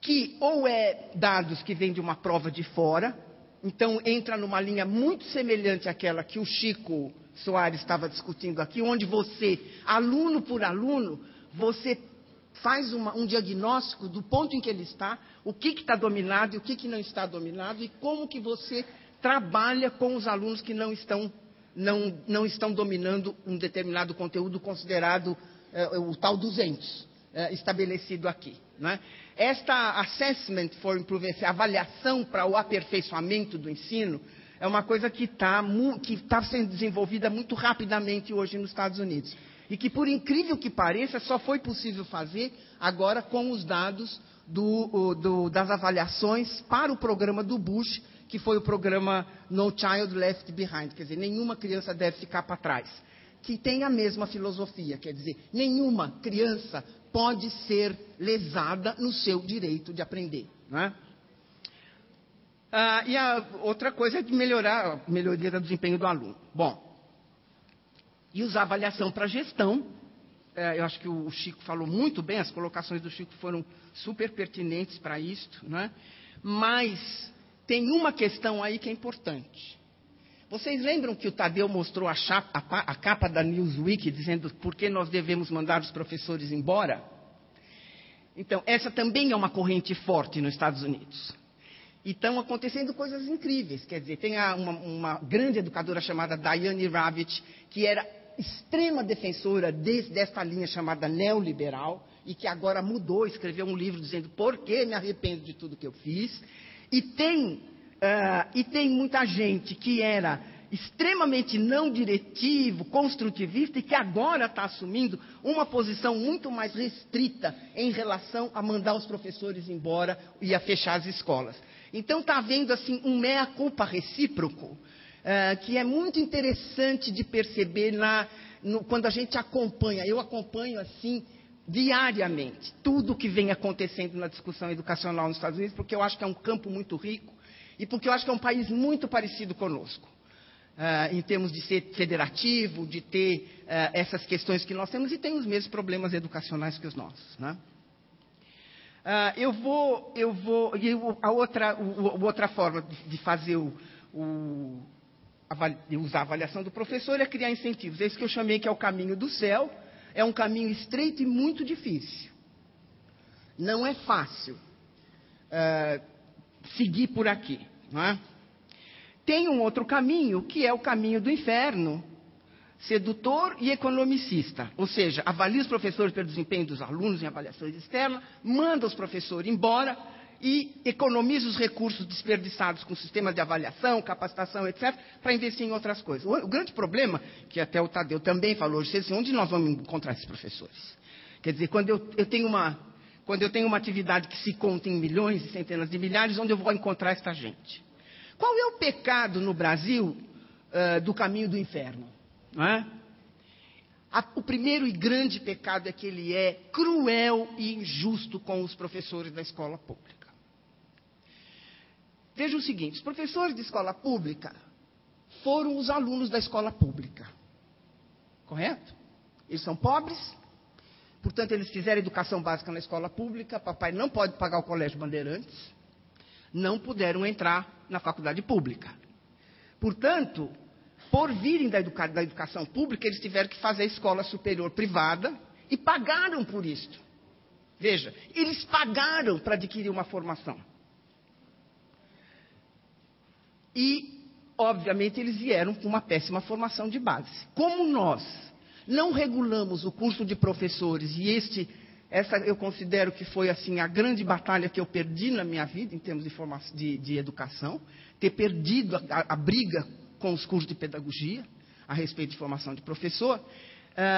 Speaker 2: Que ou é dados que vêm de uma prova de fora, então entra numa linha muito semelhante àquela que o Chico Soares estava discutindo aqui, onde você, aluno por aluno, você faz um diagnóstico do ponto em que ele está, o que está dominado e o que não está dominado, e como que você trabalha com os alunos que não estão dominando um determinado conteúdo considerado o tal 200, estabelecido aqui. Né? Esta assessment for improvement, avaliação para o aperfeiçoamento do ensino, é uma coisa que está sendo desenvolvida muito rapidamente hoje nos Estados Unidos. E que, por incrível que pareça, só foi possível fazer agora com os dados das avaliações para o programa do Bush, que foi o programa No Child Left Behind, quer dizer, nenhuma criança deve ficar para trás, que tem a mesma filosofia, quer dizer, nenhuma criança pode ser lesada no seu direito de aprender. Não é? E a outra coisa é de melhoria do desempenho do aluno. Bom, e usar avaliação para gestão. Eu acho que o Chico falou muito bem, as colocações do Chico foram super pertinentes para isto, não é? Mas tem uma questão aí que é importante. Vocês lembram que o Tadeu mostrou a capa da Newsweek dizendo por que nós devemos mandar os professores embora? Então, essa também é uma corrente forte nos Estados Unidos. E estão acontecendo coisas incríveis. Quer dizer, tem uma grande educadora chamada Diane Ravitch, que era extrema defensora desta linha chamada neoliberal, e que agora mudou, escreveu um livro dizendo por que me arrependo de tudo que eu fiz. E tem muita gente que era extremamente não diretivo, construtivista, e que agora está assumindo uma posição muito mais restrita em relação a mandar os professores embora e a fechar as escolas. Então está havendo assim, um mea-culpa recíproco, que é muito interessante de perceber quando a gente acompanha. Eu acompanho assim diariamente tudo o que vem acontecendo na discussão educacional nos Estados Unidos, porque eu acho que é um campo muito rico e porque eu acho que é um país muito parecido conosco, em termos de ser federativo, de ter essas questões que nós temos, e tem os mesmos problemas educacionais que os nossos. Né? A outra forma de fazer usar a avaliação do professor é criar incentivos. É isso que eu chamei que é o caminho do céu. É um caminho estreito e muito difícil. Não é fácil seguir por aqui. Não é? Tem um outro caminho, que é o caminho do inferno, sedutor e economicista. Ou seja, avalia os professores pelo desempenho dos alunos em avaliações externas, manda os professores embora e economiza os recursos desperdiçados com sistemas de avaliação, capacitação, etc., para investir em outras coisas. O grande problema, que até o Tadeu também falou hoje, é onde nós vamos encontrar esses professores? Quer dizer, quando eu tenho uma atividade que se conta em milhões e centenas de milhares, onde eu vou encontrar esta gente? Qual é o pecado no Brasil do caminho do inferno? Não é? O primeiro e grande pecado é que ele é cruel e injusto com os professores da escola pública. Veja o seguinte, os professores de escola pública foram os alunos da escola pública. Correto? Eles são pobres, Portanto, eles fizeram educação básica na escola pública, papai não pode pagar o Colégio Bandeirantes, não puderam entrar na faculdade pública. Portanto, por virem da educação pública, eles tiveram que fazer escola superior privada e pagaram por isso. Veja, eles pagaram para adquirir uma formação. E, obviamente, eles vieram com uma péssima formação de base. Como nós não regulamos o curso de professores, e essa eu considero que foi assim a grande batalha que eu perdi na minha vida, em termos de educação, ter perdido a briga com os cursos de pedagogia, a respeito de formação de professor.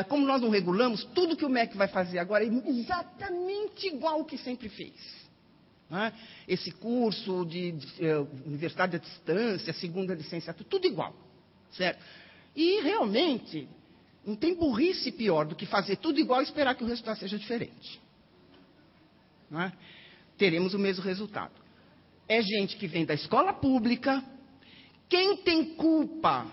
Speaker 2: Como nós não regulamos, tudo que o MEC vai fazer agora é exatamente igual ao que sempre fez. Né? Esse curso de universidade à distância, segunda licenciatura, tudo igual. Certo? E, realmente, não tem burrice pior do que fazer tudo igual e esperar que o resultado seja diferente. Não é? Teremos o mesmo resultado. É gente que vem da escola pública. Quem tem culpa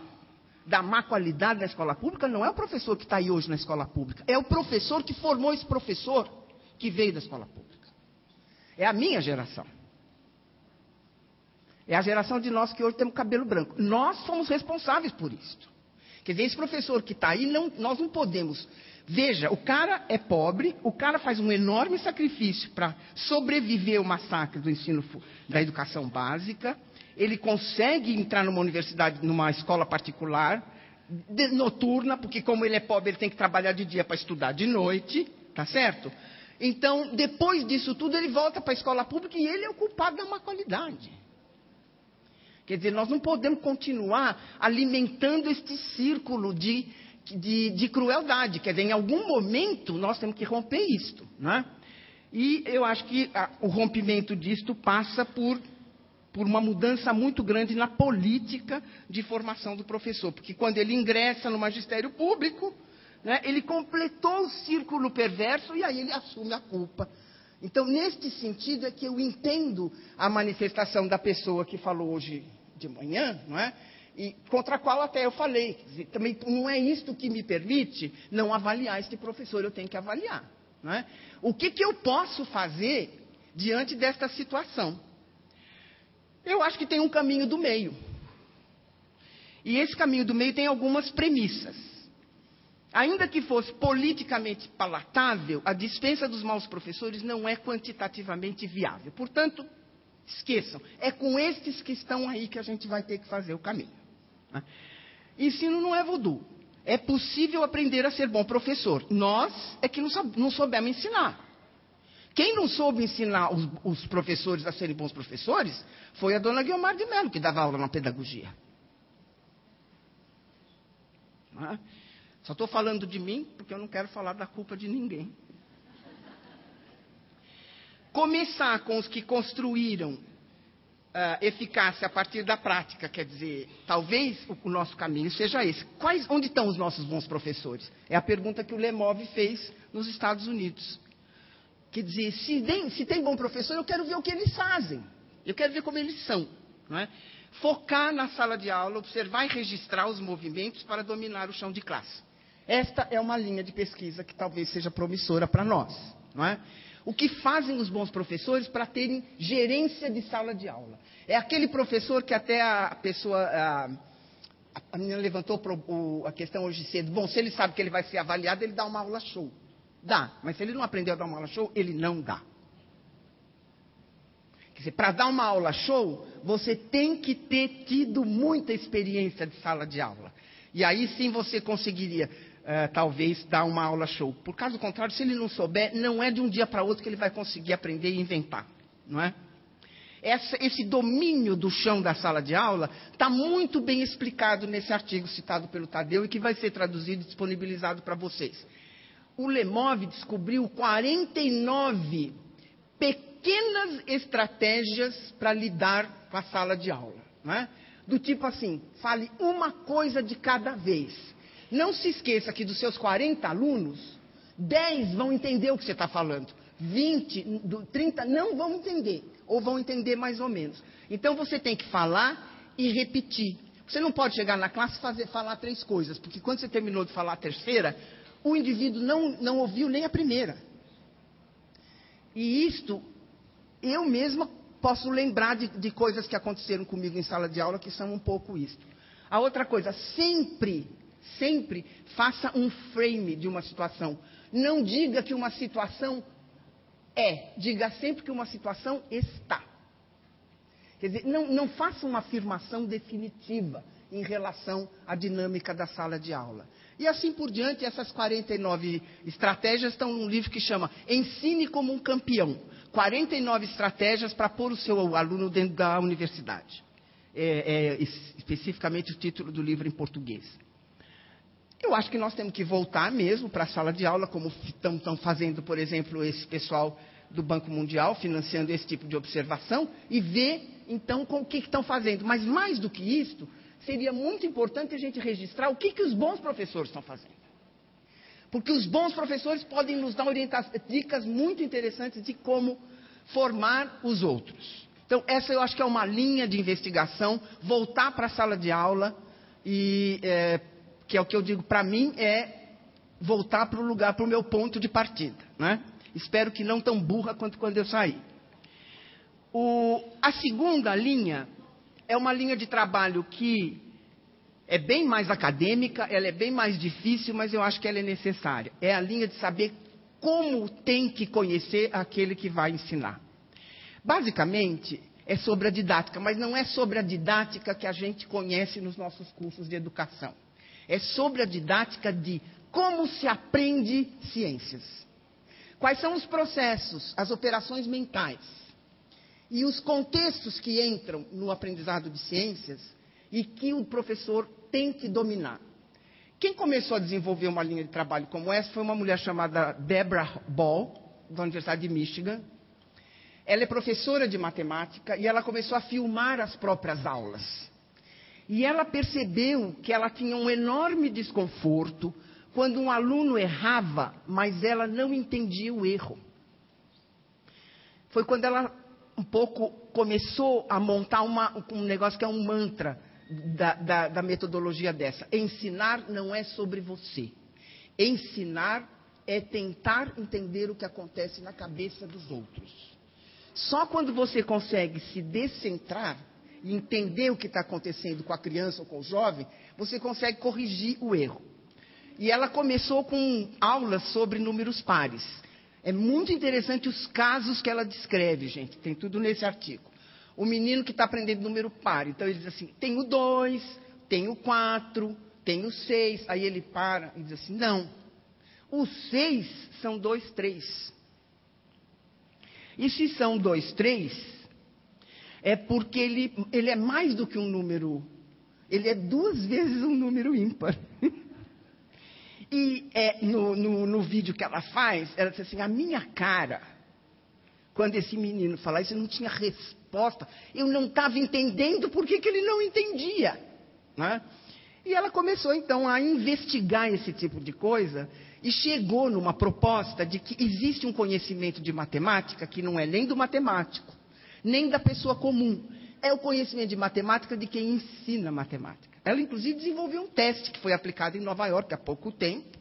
Speaker 2: da má qualidade da escola pública não é o professor que está aí hoje na escola pública. É o professor que formou esse professor que veio da escola pública. É a minha geração. É a geração de nós que hoje temos cabelo branco. Nós somos responsáveis por isso. Quer dizer, esse professor que está aí, nós não podemos... Veja, o cara é pobre, o cara faz um enorme sacrifício para sobreviver ao massacre do ensino da educação básica. Ele consegue entrar numa universidade, numa escola particular, noturna, porque como ele é pobre, ele tem que trabalhar de dia para estudar de noite, tá certo? Então, depois disso tudo, ele volta para a escola pública e ele é o culpado da má qualidade. Quer dizer, nós não podemos continuar alimentando este círculo de crueldade. Quer dizer, em algum momento, nós temos que romper isto. Né? E eu acho que o rompimento disto passa por uma mudança muito grande na política de formação do professor. Porque quando ele ingressa no magistério público, né, ele completou o círculo perverso e aí ele assume a culpa. Então, neste sentido, é que eu entendo a manifestação da pessoa que falou hoje de manhã, não é? E contra a qual até eu falei. Quer dizer, também não é isto que me permite não avaliar este professor, eu tenho que avaliar. Não é? O que eu posso fazer diante desta situação? Eu acho que tem um caminho do meio. E esse caminho do meio tem algumas premissas. Ainda que fosse politicamente palatável, a dispensa dos maus professores não é quantitativamente viável. Portanto, esqueçam, é com estes que estão aí que a gente vai ter que fazer o caminho. Né? Ensino não é voodoo. É possível aprender a ser bom professor. Nós é que não soubemos ensinar. Quem não soube ensinar os professores a serem bons professores foi a dona Guiomar de Mello, que dava aula na pedagogia. Né? Só estou falando de mim, porque eu não quero falar da culpa de ninguém. Começar com os que construíram eficácia a partir da prática, quer dizer, talvez o nosso caminho seja esse. Onde estão os nossos bons professores? É a pergunta que o Lemov fez nos Estados Unidos. Quer dizer, se tem bom professor, eu quero ver o que eles fazem. Eu quero ver como eles são. Não é? Focar na sala de aula, observar e registrar os movimentos para dominar o chão de classe. Esta é uma linha de pesquisa que talvez seja promissora para nós. Não é? O que fazem os bons professores para terem gerência de sala de aula? É aquele professor que até a pessoa... A menina levantou a questão hoje cedo. Bom, se ele sabe que ele vai ser avaliado, ele dá uma aula show. Dá, mas se ele não aprendeu a dar uma aula show, ele não dá. Quer dizer, para dar uma aula show, você tem que ter tido muita experiência de sala de aula. E aí sim você conseguiria... talvez dar uma aula show. Por caso contrário, se ele não souber, não é de um dia para outro que ele vai conseguir aprender e inventar. Não é? Esse domínio do chão da sala de aula está muito bem explicado nesse artigo citado pelo Tadeu e que vai ser traduzido e disponibilizado para vocês. O Lemov descobriu 49 pequenas estratégias para lidar com a sala de aula. Não é? Do tipo assim, fale uma coisa de cada vez. Não se esqueça que dos seus 40 alunos, 10 vão entender o que você está falando. 20, 30 não vão entender. Ou vão entender mais ou menos. Então você tem que falar e repetir. Você não pode chegar na classe e falar 3 coisas. Porque quando você terminou de falar a terceira, o indivíduo não ouviu nem a primeira. E isto, eu mesma posso lembrar de coisas que aconteceram comigo em sala de aula que são um pouco isto. A outra coisa, sempre faça um frame de uma situação. Não diga que uma situação diga sempre que uma situação está. Quer dizer, não faça uma afirmação definitiva em relação à dinâmica da sala de aula. E assim por diante, essas 49 estratégias estão num livro que chama Ensine como um Campeão. 49 estratégias para pôr o seu aluno dentro da universidade. Especificamente o título do livro em português. Eu acho que nós temos que voltar mesmo para a sala de aula, como estão fazendo, por exemplo, esse pessoal do Banco Mundial, financiando esse tipo de observação, e ver, então, com o que estão fazendo. Mas, mais do que isso, seria muito importante a gente registrar o que os bons professores estão fazendo. Porque os bons professores podem nos dar dicas muito interessantes de como formar os outros. Então, essa eu acho que é uma linha de investigação, voltar para a sala de aula, e que é o que eu digo para mim, é voltar para o lugar, para o meu ponto de partida, né? Espero que não tão burra quanto quando eu saí. A segunda linha é uma linha de trabalho que é bem mais acadêmica, ela é bem mais difícil, mas eu acho que ela é necessária. É a linha de saber como tem que conhecer aquele que vai ensinar. Basicamente, é sobre a didática, mas não é sobre a didática que a gente conhece nos nossos cursos de educação. É sobre a didática de como se aprende ciências. Quais são os processos, as operações mentais e os contextos que entram no aprendizado de ciências e que o professor tem que dominar. Quem começou a desenvolver uma linha de trabalho como essa foi uma mulher chamada Deborah Ball, da Universidade de Michigan. Ela é professora de matemática e ela começou a filmar as próprias aulas. E ela percebeu que ela tinha um enorme desconforto quando um aluno errava, mas ela não entendia o erro. Foi quando ela um pouco começou a montar um negócio que é um mantra da metodologia dessa. Ensinar não é sobre você. Ensinar é tentar entender o que acontece na cabeça dos outros. Só quando você consegue se descentrar e entender o que está acontecendo com a criança ou com o jovem, você consegue corrigir o erro. E ela começou com aulas sobre números pares. É muito interessante os casos que ela descreve, gente. Tem tudo nesse artigo. O menino que está aprendendo número par. Então ele diz assim, tem o 2, tem o 4, tem o 6. Aí ele para e diz assim, não. Os 6 são 2, 3. E se são 2, 3, é porque ele é mais do que um número. Ele é 2 vezes um número ímpar. E no vídeo que ela faz, ela diz assim, a minha cara, quando esse menino falava isso, eu não tinha resposta. Eu não estava entendendo por que ele não entendia. Né? E ela começou, então, a investigar esse tipo de coisa e chegou numa proposta de que existe um conhecimento de matemática que não é nem do matemático, nem da pessoa comum. É o conhecimento de matemática de quem ensina matemática. Ela, inclusive, desenvolveu um teste que foi aplicado em Nova York há pouco tempo,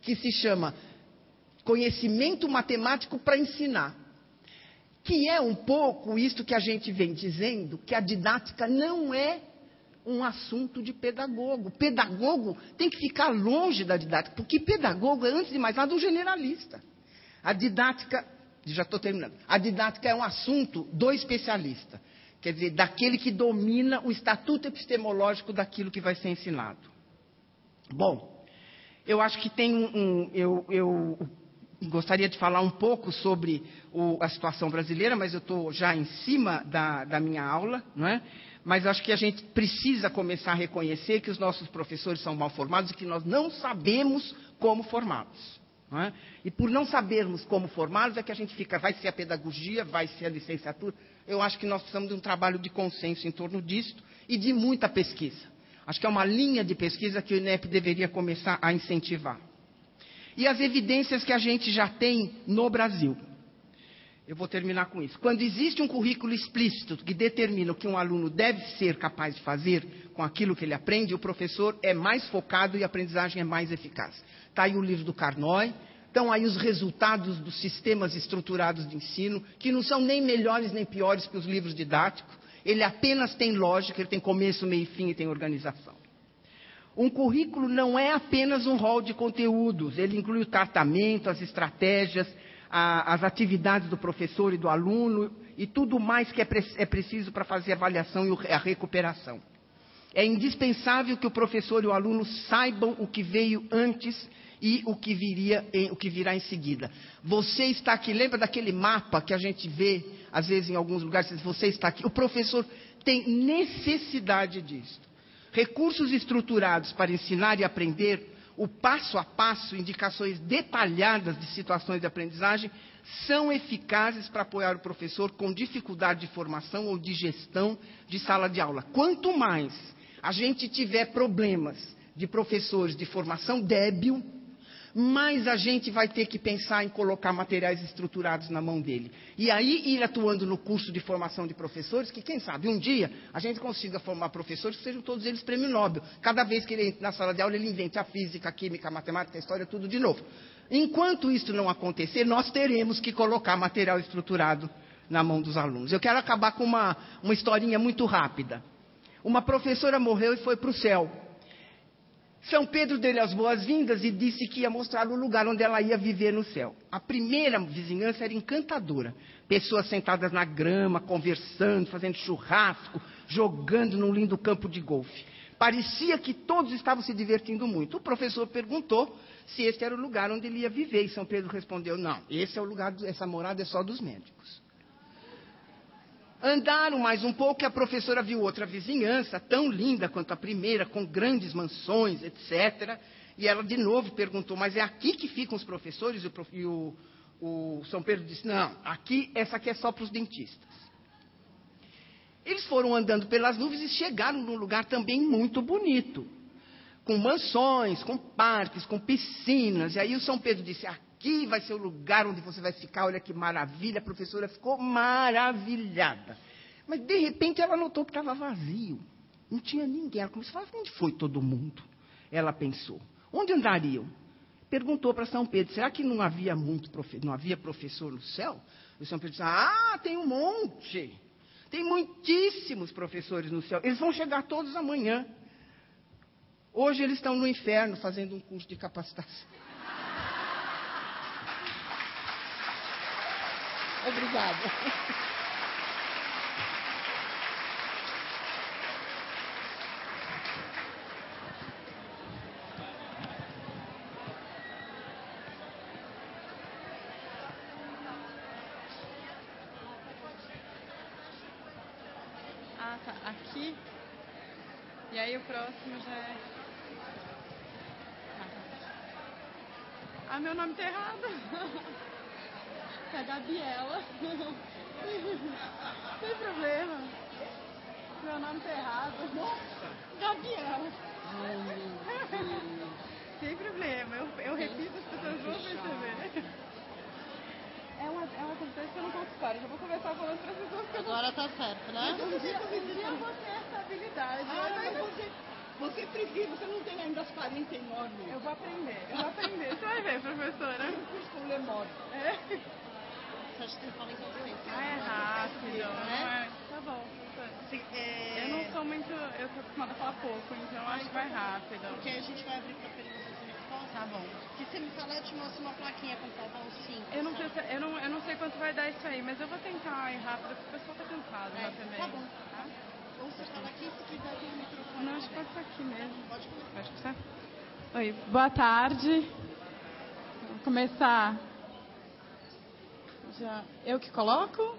Speaker 2: que se chama Conhecimento Matemático para Ensinar. Que é um pouco isto que a gente vem dizendo, que a didática não é um assunto de pedagogo. Pedagogo tem que ficar longe da didática, porque pedagogo é, antes de mais nada, um generalista. A didática, já estou terminando, a didática é um assunto do especialista. Quer dizer, daquele que domina o estatuto epistemológico daquilo que vai ser ensinado. Bom, eu acho que tem eu gostaria de falar um pouco sobre a situação brasileira, mas eu estou já em cima da minha aula, não é? Mas acho que a gente precisa começar a reconhecer que os nossos professores são mal formados e que nós não sabemos como formá-los. Não é? E por não sabermos como formá-los é que a gente fica, vai ser a pedagogia, vai ser a licenciatura. Eu acho que nós precisamos de um trabalho de consenso em torno disso e de muita pesquisa. Acho que é uma linha de pesquisa que o INEP deveria começar a incentivar. E as evidências que a gente já tem no Brasil. Eu vou terminar com isso. Quando existe um currículo explícito que determina o que um aluno deve ser capaz de fazer com aquilo que ele aprende, o professor é mais focado e a aprendizagem é mais eficaz. Está aí o livro do Carnoy, estão aí os resultados dos sistemas estruturados de ensino, que não são nem melhores nem piores que os livros didáticos. Ele apenas tem lógica, ele tem começo, meio e fim e tem organização. Um currículo não é apenas um rol de conteúdos, ele inclui o tratamento, as estratégias, as atividades do professor e do aluno e tudo mais que é preciso para fazer a avaliação e a recuperação. É indispensável que o professor e o aluno saibam o que veio antes e o que virá em seguida. Você está aqui, lembra daquele mapa que a gente vê, às vezes, em alguns lugares, você está aqui. O professor tem necessidade disso. Recursos estruturados para ensinar e aprender, o passo a passo, indicações detalhadas de situações de aprendizagem, são eficazes para apoiar o professor com dificuldade de formação ou de gestão de sala de aula. Quanto mais a gente tiver problemas de professores de formação débil, mais a gente vai ter que pensar em colocar materiais estruturados na mão dele. E aí ir atuando no curso de formação de professores, que quem sabe um dia a gente consiga formar professores que sejam todos eles prêmio Nobel. Cada vez que ele entra na sala de aula, ele invente a física, a química, a matemática, a história, tudo de novo. Enquanto isso não acontecer, nós teremos que colocar material estruturado na mão dos alunos. Eu quero acabar com uma historinha muito rápida. Uma professora morreu e foi para o céu. São Pedro deu-lhe as boas-vindas e disse que ia mostrar o lugar onde ela ia viver no céu. A primeira vizinhança era encantadora. Pessoas sentadas na grama, conversando, fazendo churrasco, jogando num lindo campo de golfe. Parecia que todos estavam se divertindo muito. O professor perguntou se este era o lugar onde ele ia viver. E São Pedro respondeu, não, esse é o lugar, essa morada é só dos médicos. Andaram mais um pouco e a professora viu outra vizinhança, tão linda quanto a primeira, com grandes mansões, etc. E ela de novo perguntou, mas é aqui que ficam os professores? E o São Pedro disse, não, essa aqui é só para os dentistas. Eles foram andando pelas nuvens e chegaram num lugar também muito bonito, com mansões, com parques, com piscinas. E aí o São Pedro disse, aqui vai ser o lugar onde você vai ficar, olha que maravilha. A professora ficou maravilhada. Mas, de repente, ela notou que estava vazio. Não tinha ninguém. Ela começou a falar, onde foi todo mundo? Ela pensou, onde andariam? Perguntou para São Pedro, será que não havia professor no céu? E São Pedro disse, tem um monte. Tem muitíssimos professores no céu. Eles vão chegar todos amanhã. Hoje eles estão no inferno fazendo um curso de capacitação. Obrigada.
Speaker 3: Tá. Aqui. E aí o próximo já é... meu nome tá errado. É Gabriela. Não tem problema. Meu nome tá errado. Nossa! Gabriela. Sem problema. Eu repito, as pessoas vão perceber. É uma contexto que eu não conto história. Eu já vou começar falando para as pessoas que
Speaker 1: agora tá certo, né?
Speaker 3: Um dia eu vou ter essa habilidade.
Speaker 2: Você precisa, você não tem ainda as 49 mil.
Speaker 3: Eu vou aprender. Você vai ver, professora.
Speaker 2: Um curso com Lemor.
Speaker 1: Você acha que você fala em inglês?
Speaker 3: É rápido, né? Tá bom.
Speaker 1: Sim,
Speaker 3: Eu não sou muito... Eu tô acostumada a falar pouco, então acho que vai rápido.
Speaker 1: Porque a gente vai abrir para perguntas e respostas.
Speaker 3: Tá bom.
Speaker 1: Se você me falar, eu te mostro uma plaquinha com faltar os 5.
Speaker 3: Eu não sei quanto vai dar isso aí, mas eu vou tentar ir rápido, porque o pessoal tá cansado lá também.
Speaker 1: Tá bom. Tá? Ou você fala aqui, se quiser ter o microfone.
Speaker 3: Não, acho que pode ser aqui mesmo.
Speaker 1: Pode começar.
Speaker 3: Pode começar? Oi, boa tarde. Vou começar... Eu que coloco?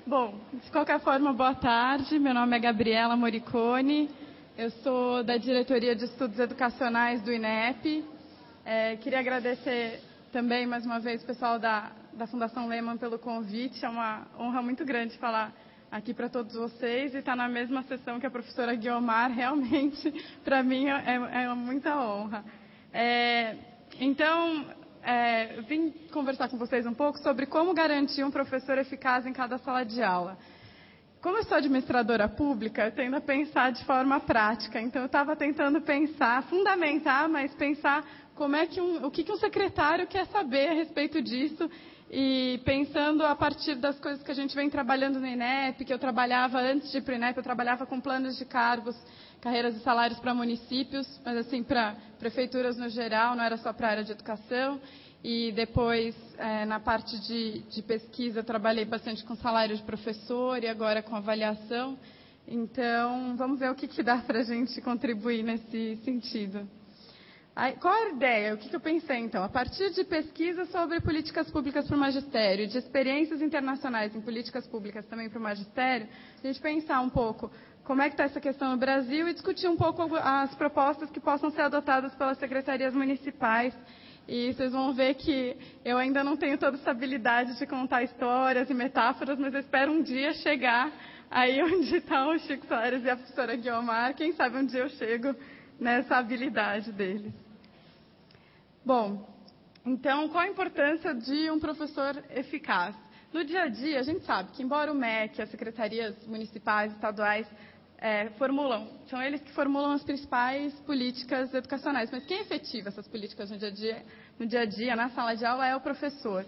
Speaker 3: Bom, de qualquer forma, boa tarde. Meu nome é Gabriela Moricone. Eu sou da Diretoria de Estudos Educacionais do INEP. Queria agradecer também, mais uma vez, o pessoal da Fundação Lehman pelo convite. É uma honra muito grande falar aqui para todos vocês e estar na mesma sessão que a professora Guiomar. Realmente, para mim, é muita honra. Eu vim conversar com vocês um pouco sobre como garantir um professor eficaz em cada sala de aula. como eu sou administradora pública, eu tendo a pensar de forma prática. Então, eu estava tentando pensar, fundamentar, mas pensar como é que o que um secretário quer saber a respeito disso. E pensando a partir das coisas que a gente vem trabalhando no INEP, que eu trabalhava antes de ir para o INEP, eu trabalhava com planos de cargos, carreiras e salários para municípios, mas assim, para prefeituras no geral, não era só para a área de educação. E depois, na parte de pesquisa, eu trabalhei bastante com salário de professor e agora com avaliação. Então, vamos ver o que dá para a gente contribuir nesse sentido. Aí, qual a ideia? O que eu pensei, então? A partir de pesquisa sobre políticas públicas para o magistério, de experiências internacionais em políticas públicas também para o magistério, a gente pensar um pouco como é que está essa questão no Brasil e discutir um pouco as propostas que possam ser adotadas pelas secretarias municipais. E vocês vão ver que eu ainda não tenho toda essa habilidade de contar histórias e metáforas, mas eu espero um dia chegar aí onde estão o Chico Soares e a professora Guiomar. Quem sabe um dia eu chego nessa habilidade deles. Bom, então, qual a importância de um professor eficaz? No dia a dia, a gente sabe que, embora o MEC, as secretarias municipais, estaduais, são eles que formulam as principais políticas educacionais. Mas quem efetiva essas políticas no dia a dia, na sala de aula, é o professor.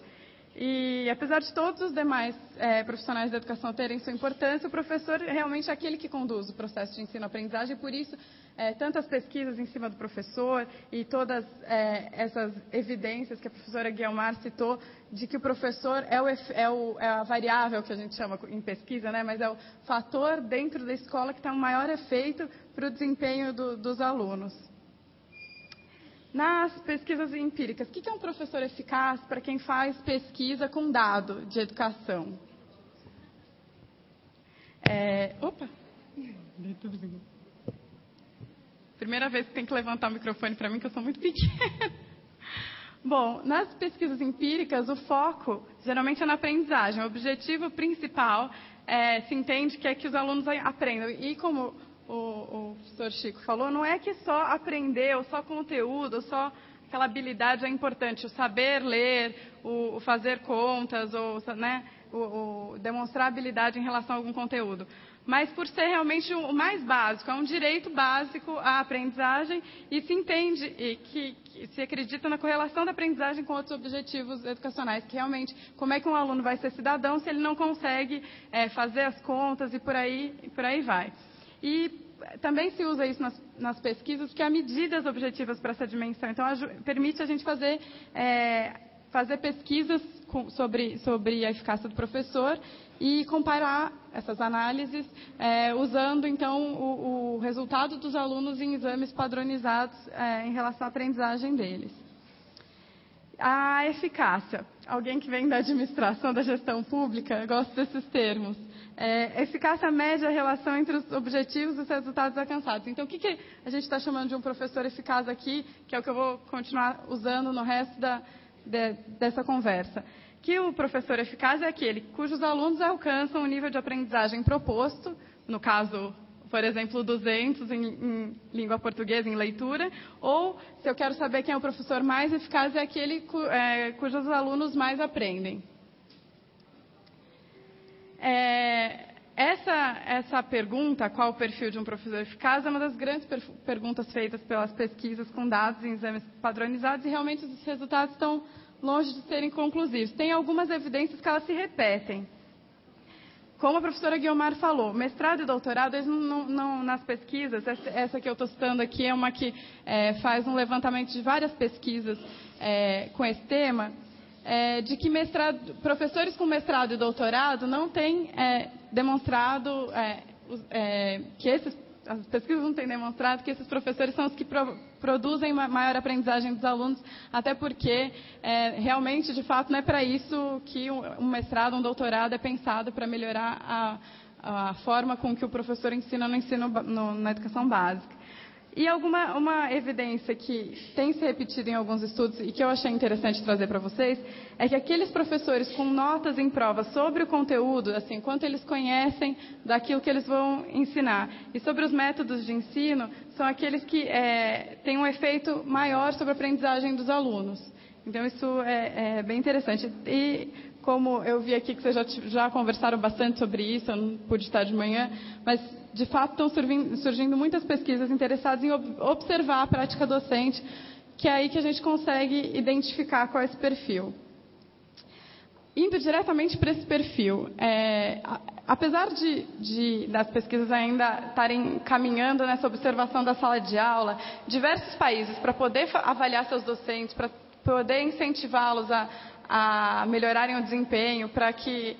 Speaker 3: E, apesar de todos os demais profissionais da educação terem sua importância, o professor realmente é aquele que conduz o processo de ensino-aprendizagem. Por isso, tantas pesquisas em cima do professor e todas essas evidências que a professora Guiomar citou de que o professor é a variável que a gente chama em pesquisa, né? Mas é o fator dentro da escola que tem um maior efeito para o desempenho dos alunos. Nas pesquisas empíricas, o que é um professor eficaz para quem faz pesquisa com dado de educação? Opa! Tudo bem. Primeira vez que tem que levantar o microfone para mim, que eu sou muito pequena. Bom, nas pesquisas empíricas, o foco geralmente é na aprendizagem. O objetivo principal se entende que é que os alunos aprendam. E como o professor Chico falou, não é que só aprender, ou só conteúdo, ou só aquela habilidade é importante. O saber ler, o fazer contas, o demonstrar habilidade em relação a algum conteúdo. Mas por ser realmente o mais básico, é um direito básico à aprendizagem e se entende que se acredita na correlação da aprendizagem com outros objetivos educacionais, que realmente, como é que um aluno vai ser cidadão se ele não consegue fazer as contas e por aí vai. E também se usa isso nas pesquisas, que há medidas objetivas para essa dimensão. Então, permite a gente fazer pesquisas sobre a eficácia do professor e comparar essas análises, usando, então, o resultado dos alunos em exames padronizados em relação à aprendizagem deles. A eficácia. Alguém que vem da administração, da gestão pública, gosta desses termos. Eficácia mede a relação entre os objetivos e os resultados alcançados. Então, o que a gente está chamando de um professor eficaz aqui, que é o que eu vou continuar usando no resto dessa conversa? Que o professor eficaz é aquele cujos alunos alcançam o nível de aprendizagem proposto, no caso, por exemplo, 200 em língua portuguesa, em leitura, ou, se eu quero saber quem é o professor mais eficaz, é aquele cujos alunos mais aprendem. Essa pergunta, qual o perfil de um professor eficaz, é uma das grandes perguntas feitas pelas pesquisas com dados em exames padronizados e realmente os resultados estão longe de serem conclusivos. Tem algumas evidências que elas se repetem. Como a professora Guiomar falou, mestrado e doutorado, eles não nas pesquisas, essa que eu estou citando aqui é uma que faz um levantamento de várias pesquisas com esse tema, de que professores com mestrado e doutorado não têm demonstrado as pesquisas não têm demonstrado que esses professores são os que produzem maior aprendizagem dos alunos, até porque realmente, de fato, não é para isso que um mestrado, um doutorado é pensado para melhorar a forma com que o professor ensina na educação básica. E uma evidência que tem se repetido em alguns estudos e que eu achei interessante trazer para vocês é que aqueles professores com notas em prova sobre o conteúdo, assim, quanto eles conhecem daquilo que eles vão ensinar, e sobre os métodos de ensino, são aqueles que têm um efeito maior sobre a aprendizagem dos alunos. Então, isso é bem interessante. E como eu vi aqui que vocês já conversaram bastante sobre isso, eu não pude estar de manhã, mas de fato estão surgindo muitas pesquisas interessadas em observar a prática docente, que é aí que a gente consegue identificar qual é esse perfil. Indo diretamente para esse perfil, apesar das pesquisas ainda estarem caminhando nessa observação da sala de aula, diversos países, para poder avaliar seus docentes, para poder incentivá-los a melhorarem o desempenho, para que,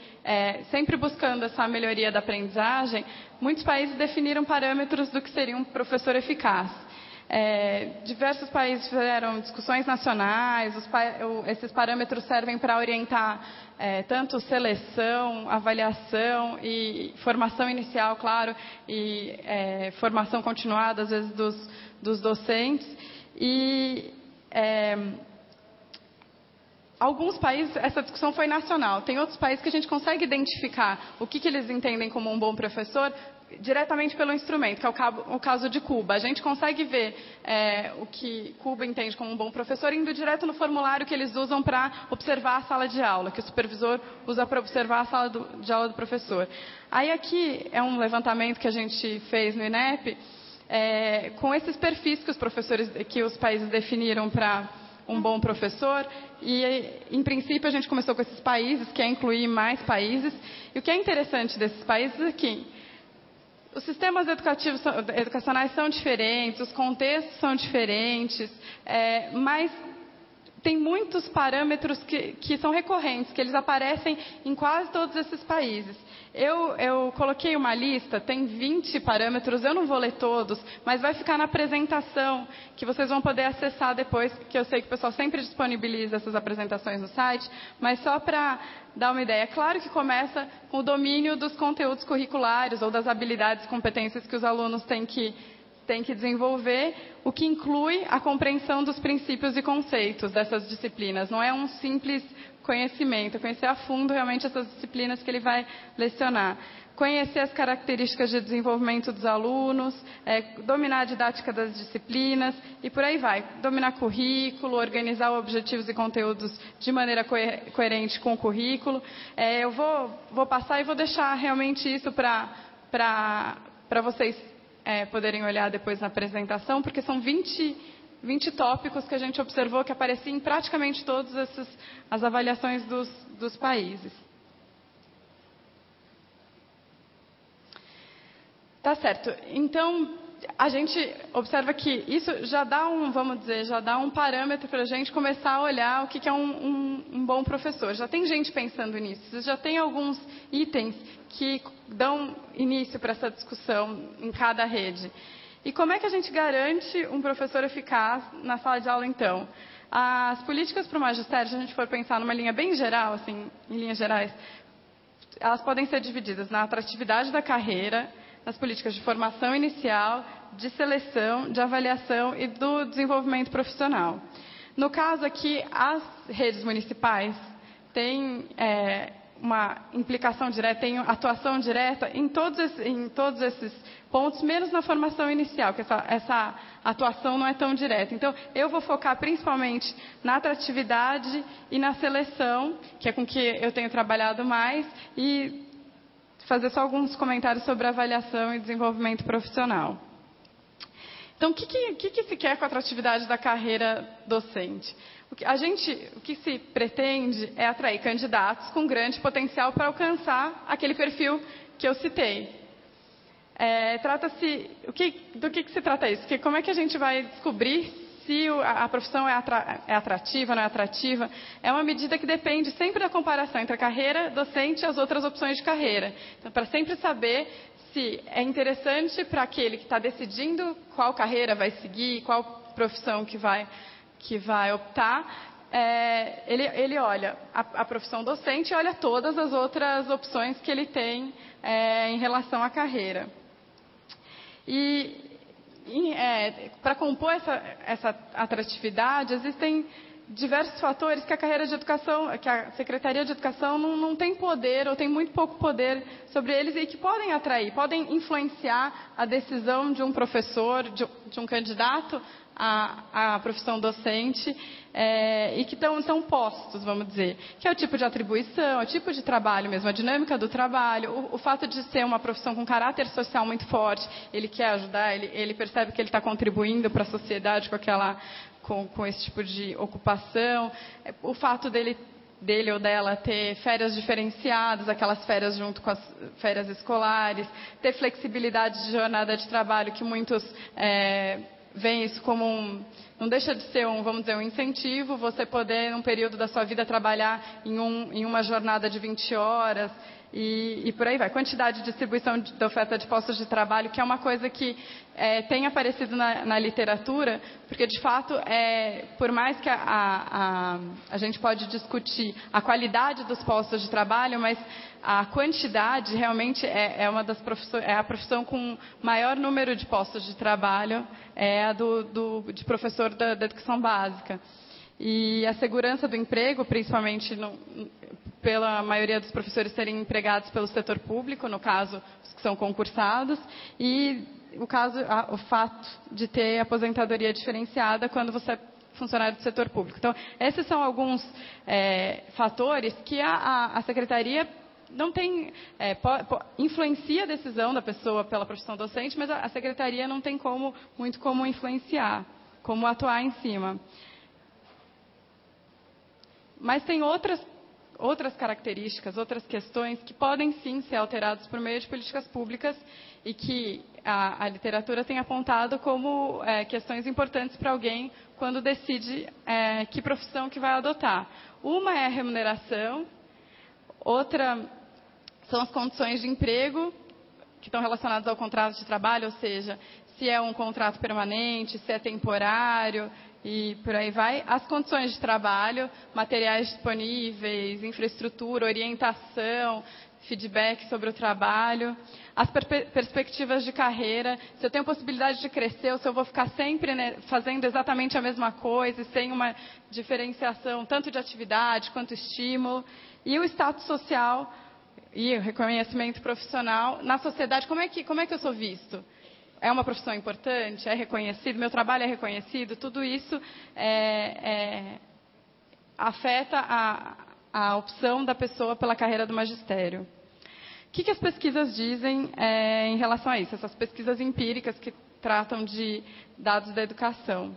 Speaker 3: sempre buscando essa melhoria da aprendizagem, muitos países definiram parâmetros do que seria um professor eficaz. Diversos países fizeram discussões nacionais, esses parâmetros servem para orientar tanto seleção, avaliação e formação inicial, claro, e formação continuada, às vezes, dos docentes. E alguns países, essa discussão foi nacional. Tem outros países que a gente consegue identificar o que eles entendem como um bom professor diretamente pelo instrumento, que é o caso de Cuba. A gente consegue ver o que Cuba entende como um bom professor indo direto no formulário que eles usam para observar a sala de aula, que o supervisor usa para observar a sala de aula do professor. Aí aqui é um levantamento que a gente fez no INEP, com esses perfis que os países definiram para um bom professor, e em princípio a gente começou com esses países, que é incluir mais países, e o que é interessante desses países é que os sistemas educacionais são diferentes, os contextos são diferentes, mas tem muitos parâmetros que são recorrentes, que eles aparecem em quase todos esses países. Eu coloquei uma lista, tem 20 parâmetros, eu não vou ler todos, mas vai ficar na apresentação, que vocês vão poder acessar depois, porque eu sei que o pessoal sempre disponibiliza essas apresentações no site, mas só para dar uma ideia. É claro que começa com o domínio dos conteúdos curriculares ou das habilidades e competências que os alunos têm que desenvolver, o que inclui a compreensão dos princípios e conceitos dessas disciplinas. Não é um simples conhecimento, é conhecer a fundo realmente essas disciplinas que ele vai lecionar. Conhecer as características de desenvolvimento dos alunos, dominar a didática das disciplinas e por aí vai. Dominar currículo, organizar objetivos e conteúdos de maneira coerente com o currículo. Eu vou passar e vou deixar realmente isso para vocês poderem olhar depois na apresentação, porque são 20 tópicos que a gente observou que apareciam em praticamente todas as avaliações dos países. Tá certo. Então, a gente observa que isso já dá um parâmetro para a gente começar a olhar o que é um bom professor. Já tem gente pensando nisso, já tem alguns itens que dão início para essa discussão em cada rede. E como é que a gente garante um professor eficaz na sala de aula, então? As políticas para o magistério, se a gente for pensar numa linha bem geral, assim, em linhas gerais, elas podem ser divididas na atratividade da carreira, nas políticas de formação inicial, de seleção, de avaliação e do desenvolvimento profissional. No caso aqui, as redes municipais têm uma implicação direta, têm atuação direta em todos esses pontos, menos na formação inicial, que essa atuação não é tão direta. Então, eu vou focar principalmente na atratividade e na seleção, que é com que eu tenho trabalhado mais, e fazer só alguns comentários sobre avaliação e desenvolvimento profissional. Então, o que se quer com a atratividade da carreira docente? O que se pretende é atrair candidatos com grande potencial para alcançar aquele perfil que eu citei. Do que se trata isso? Porque como é que a gente vai descobrir se a profissão é atrativa, não é atrativa? É uma medida que depende sempre da comparação entre a carreira docente e as outras opções de carreira. Então, para sempre saber se é interessante para aquele que está decidindo qual carreira vai seguir, qual profissão que vai optar, ele olha a profissão docente e olha todas as outras opções que ele tem em relação à carreira. E para compor essa atratividade, existem diversos fatores que a carreira de educação, que a Secretaria de Educação não tem poder, ou tem muito pouco poder sobre eles, e que podem atrair, podem influenciar a decisão de um professor, de um candidato à profissão docente, e que estão postos, vamos dizer, que é o tipo de atribuição, o tipo de trabalho mesmo, a dinâmica do trabalho, o fato de ser uma profissão com caráter social muito forte, ele quer ajudar, ele percebe que ele está contribuindo para a sociedade com esse tipo de ocupação, o fato dele ou dela ter férias diferenciadas, aquelas férias junto com as férias escolares, ter flexibilidade de jornada de trabalho, que muitos veem isso como não deixa de ser vamos dizer, um incentivo, você poder, num período da sua vida, trabalhar em uma jornada de 20 horas, e por aí vai. Quantidade de distribuição da oferta de postos de trabalho, que é uma coisa que tem aparecido na literatura, porque, de fato, por mais que a gente pode discutir a qualidade dos postos de trabalho, mas a quantidade realmente é uma das profissões, é a profissão com maior número de postos de trabalho, é a de professor da educação básica. E a segurança do emprego, principalmente pela maioria dos professores serem empregados pelo setor público, no caso, os que são concursados, e o fato de ter aposentadoria diferenciada quando você é funcionário do setor público. Então, esses são alguns fatores que a Secretaria não tem, influencia a decisão da pessoa pela profissão docente, mas a Secretaria não tem muito como influenciar, como atuar em cima. Mas tem outras características, outras questões que podem sim ser alteradas por meio de políticas públicas e que a literatura tem apontado como questões importantes para alguém quando decide que profissão que vai adotar. Uma é a remuneração, outra são as condições de emprego que estão relacionadas ao contrato de trabalho, ou seja, se é um contrato permanente, se é temporário, e por aí vai. As condições de trabalho, materiais disponíveis, infraestrutura, orientação, feedback sobre o trabalho, as perspectivas de carreira, se eu tenho possibilidade de crescer ou se eu vou ficar sempre fazendo exatamente a mesma coisa, sem uma diferenciação tanto de atividade quanto estímulo, e o status social e o reconhecimento profissional na sociedade. Como é que eu sou visto? É uma profissão importante? É reconhecido? Meu trabalho é reconhecido? Tudo isso afeta a opção da pessoa pela carreira do magistério. O que as pesquisas dizem em relação a isso? Essas pesquisas empíricas que tratam de dados da educação.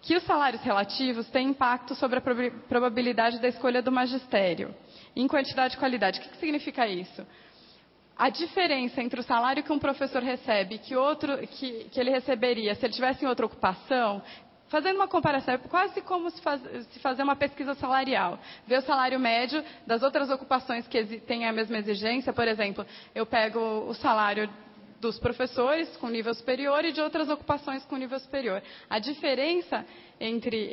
Speaker 3: Que os salários relativos têm impacto sobre a probabilidade da escolha do magistério, em quantidade e qualidade. O que significa isso? A diferença entre o salário que um professor recebe que ele receberia se ele tivesse em outra ocupação, fazendo uma comparação, é quase como se fazer uma pesquisa salarial. Ver o salário médio das outras ocupações que têm a mesma exigência. Por exemplo, eu pego o salário dos professores com nível superior e de outras ocupações com nível superior. A diferença entre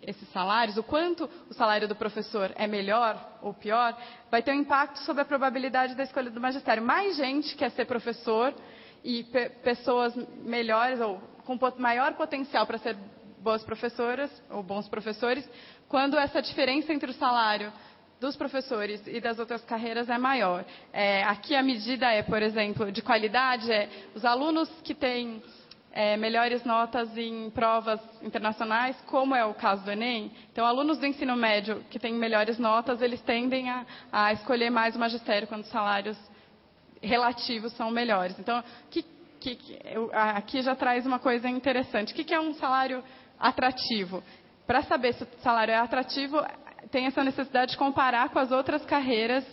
Speaker 3: esses salários, o quanto o salário do professor é melhor ou pior, vai ter um impacto sobre a probabilidade da escolha do magistério. Mais gente quer ser professor e pessoas melhores ou com maior potencial para ser boas professoras ou bons professores, quando essa diferença entre o salário dos professores e das outras carreiras é maior. Aqui a medida por exemplo, de qualidade, os alunos que têm melhores notas em provas internacionais, como é o caso do Enem. Então, alunos do ensino médio que têm melhores notas, eles tendem a escolher mais o magistério quando os salários relativos são melhores. Então, aqui já traz uma coisa interessante. O que é um salário atrativo? Para saber se o salário é atrativo, tem essa necessidade de comparar com as outras carreiras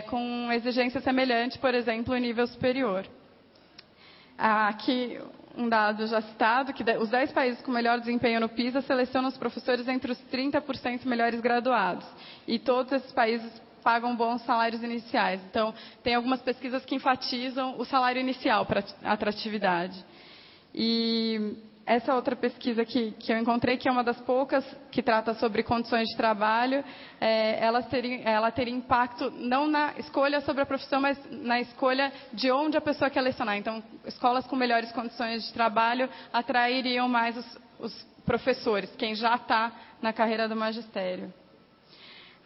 Speaker 3: com exigência semelhante, por exemplo, em nível superior. Aqui um dado já citado, que os 10 países com melhor desempenho no PISA selecionam os professores entre os 30% melhores graduados. E todos esses países pagam bons salários iniciais. Então, tem algumas pesquisas que enfatizam o salário inicial para atratividade. E essa outra pesquisa que eu encontrei, que é uma das poucas que trata sobre condições de trabalho, ela teria impacto não na escolha sobre a profissão, mas na escolha de onde a pessoa quer lecionar. Então, escolas com melhores condições de trabalho atrairiam mais os professores, quem já está na carreira do magistério.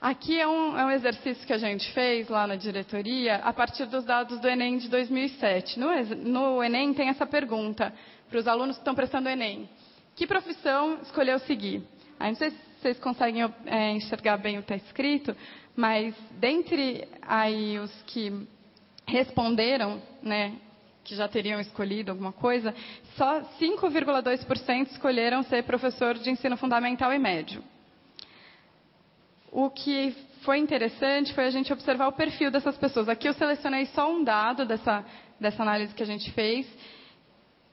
Speaker 3: Aqui é um exercício que a gente fez lá na diretoria a partir dos dados do Enem de 2007. No Enem tem essa pergunta para os alunos que estão prestando o Enem. Que profissão escolheu seguir? Aí não sei se vocês conseguem enxergar bem o que está escrito, mas dentre aí os que responderam, né, que já teriam escolhido alguma coisa, só 5,2% escolheram ser professor de ensino fundamental e médio. O que foi interessante foi a gente observar o perfil dessas pessoas. Aqui eu selecionei só um dado dessa análise que a gente fez,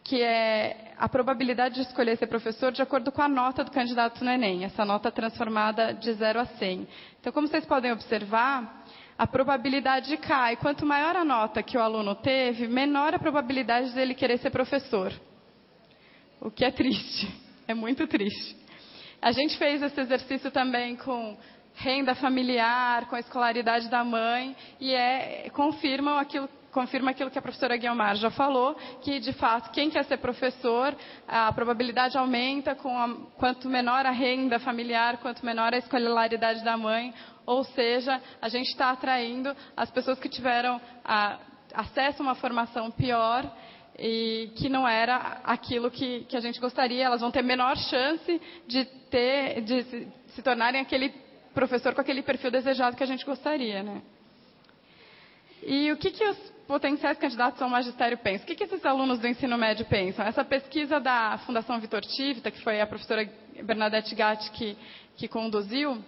Speaker 3: que é a probabilidade de escolher ser professor de acordo com a nota do candidato no Enem, essa nota transformada de 0 a 100. Então, como vocês podem observar, a probabilidade cai. Quanto maior a nota que o aluno teve, menor a probabilidade dele querer ser professor. O que é triste, é muito triste. A gente fez esse exercício também com renda familiar, com a escolaridade da mãe, e confirma aquilo que a professora Guiomar já falou, que, de fato, quem quer ser professor, a probabilidade aumenta quanto menor a renda familiar, quanto menor a escolaridade da mãe, ou seja, a gente está atraindo as pessoas que tiveram acesso a uma formação pior e que não era aquilo que a gente gostaria. Elas vão ter menor chance de se tornarem aquele professor com aquele perfil desejado que a gente gostaria, né? E o que os potenciais candidatos ao magistério pensam? O que esses alunos do ensino médio pensam? Essa pesquisa da Fundação Vitor Tivita, que foi a professora Bernadette Gatti que conduziu,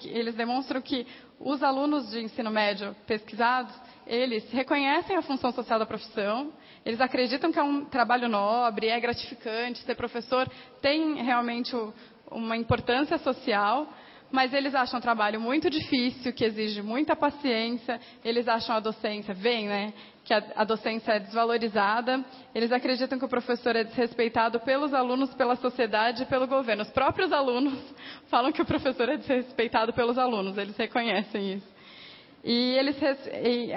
Speaker 3: eles demonstram que os alunos de ensino médio pesquisados, eles reconhecem a função social da profissão, eles acreditam que é um trabalho nobre, é gratificante, ser professor tem realmente uma importância social, mas eles acham o trabalho muito difícil, que exige muita paciência, eles acham a docência, que a docência é desvalorizada, eles acreditam que o professor é desrespeitado pelos alunos, pela sociedade e pelo governo. Os próprios alunos falam que o professor é desrespeitado pelos alunos, eles reconhecem isso. E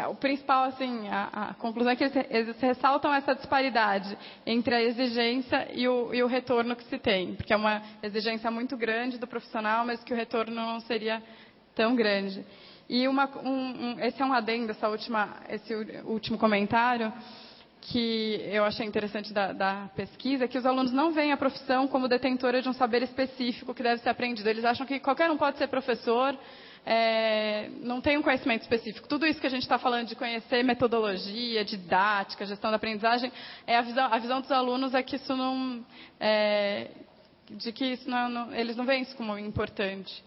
Speaker 3: o principal, a conclusão é que eles ressaltam essa disparidade entre a exigência e o retorno que se tem, porque é uma exigência muito grande do profissional, mas que o retorno não seria tão grande. E esse é um adendo, esse último comentário, que eu achei interessante da pesquisa, que os alunos não veem a profissão como detentora de um saber específico que deve ser aprendido. Eles acham que qualquer um pode ser professor, não tem um conhecimento específico. Tudo isso que a gente está falando de conhecer metodologia, didática, gestão da aprendizagem, a visão dos alunos é que isso não, eles não veem isso como importante.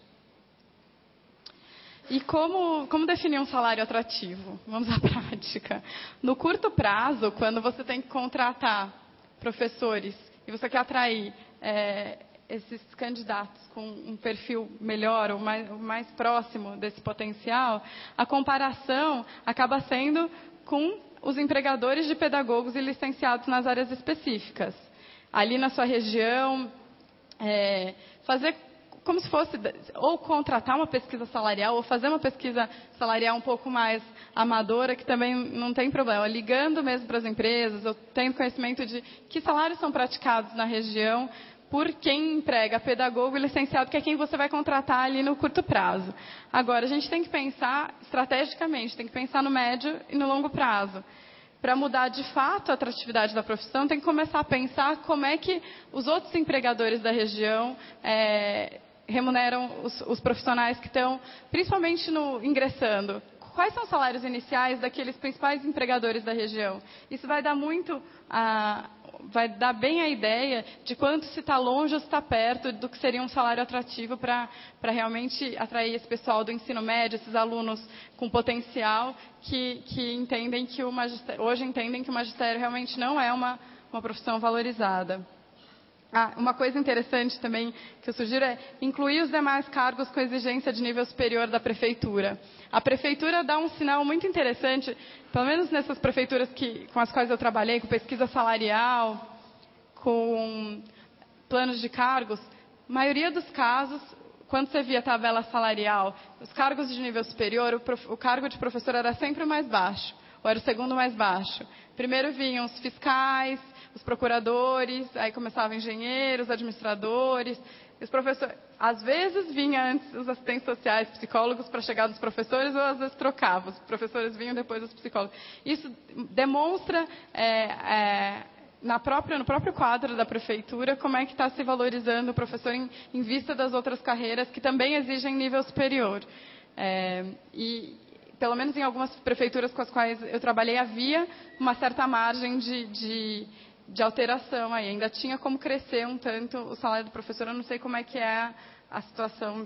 Speaker 3: E como definir um salário atrativo? Vamos à prática. No curto prazo, quando você tem que contratar professores e você quer atrair esses candidatos com um perfil melhor, ou mais próximo desse potencial, a comparação acaba sendo com os empregadores de pedagogos e licenciados nas áreas específicas. Ali na sua região, fazer como se fosse, ou contratar uma pesquisa salarial, ou fazer uma pesquisa salarial um pouco mais amadora, que também não tem problema. Ligando mesmo para as empresas, eu tenho conhecimento de que salários são praticados na região, por quem emprega pedagogo e licenciado, que é quem você vai contratar ali no curto prazo. Agora, a gente tem que pensar estrategicamente, tem que pensar no médio e no longo prazo. Para mudar de fato a atratividade da profissão, tem que começar a pensar como é que os outros empregadores da região remuneram os profissionais que estão, principalmente ingressando. Quais são os salários iniciais daqueles principais empregadores da região? Isso vai dar vai dar bem a ideia de quanto se está longe ou se está perto do que seria um salário atrativo para realmente atrair esse pessoal do ensino médio, esses alunos com potencial que entendem que hoje entendem que o magistério realmente não é uma profissão valorizada. Uma coisa interessante também que eu sugiro é incluir os demais cargos com exigência de nível superior da prefeitura. A prefeitura dá um sinal muito interessante, pelo menos nessas prefeituras com as quais eu trabalhei, com pesquisa salarial, com planos de cargos, a maioria dos casos, quando você via a tabela salarial, os cargos de nível superior, o cargo de professor era sempre o mais baixo. ou era o segundo mais baixo? Primeiro vinham os fiscais, os procuradores, aí começavam engenheiros, administradores, os professores. Às vezes vinha antes os assistentes sociais, psicólogos, para chegar nos professores, ou às vezes trocava. Os professores vinham depois os psicólogos. Isso demonstra no próprio quadro da prefeitura como é que está se valorizando o professor em vista das outras carreiras que também exigem nível superior. E pelo menos em algumas prefeituras com as quais eu trabalhei havia uma certa margem de alteração aí. Ainda tinha como crescer um tanto o salário do professor. Eu não sei como é que é a situação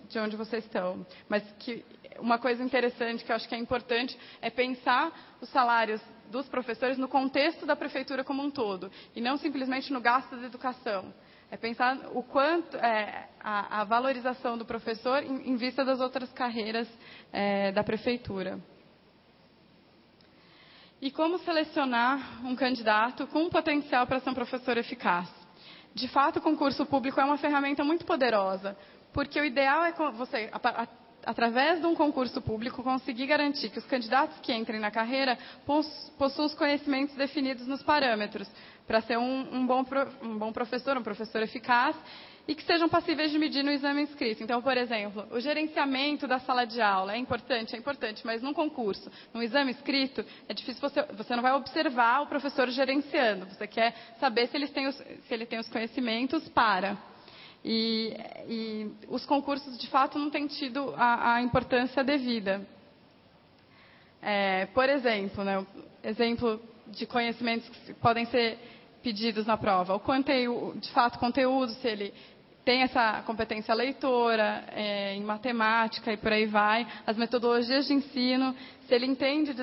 Speaker 3: de onde vocês estão. Mas que uma coisa interessante que eu acho que é importante é pensar os salários dos professores no contexto da prefeitura como um todo. E não simplesmente no gasto de educação. É pensar o quanto a valorização do professor em vista das outras carreiras da prefeitura. E como selecionar um candidato com potencial para ser um professor eficaz? De fato, o concurso público é uma ferramenta muito poderosa, porque o ideal é você, através de um concurso público, conseguir garantir que os candidatos que entrem na carreira possuam os conhecimentos definidos nos parâmetros, para ser um bom professor, um professor eficaz, e que sejam passíveis de medir no exame escrito. Então, por exemplo, o gerenciamento da sala de aula é importante, mas num concurso, num exame escrito, é difícil, você não vai observar o professor gerenciando, você quer saber se ele tem os conhecimentos para. E os concursos, de fato, não têm tido a importância devida. Por exemplo, exemplo de conhecimentos que podem ser pedidos na prova. O conteúdo, de fato, conteúdo, se ele tem essa competência leitora, em matemática e por aí vai, as metodologias de ensino, se ele entende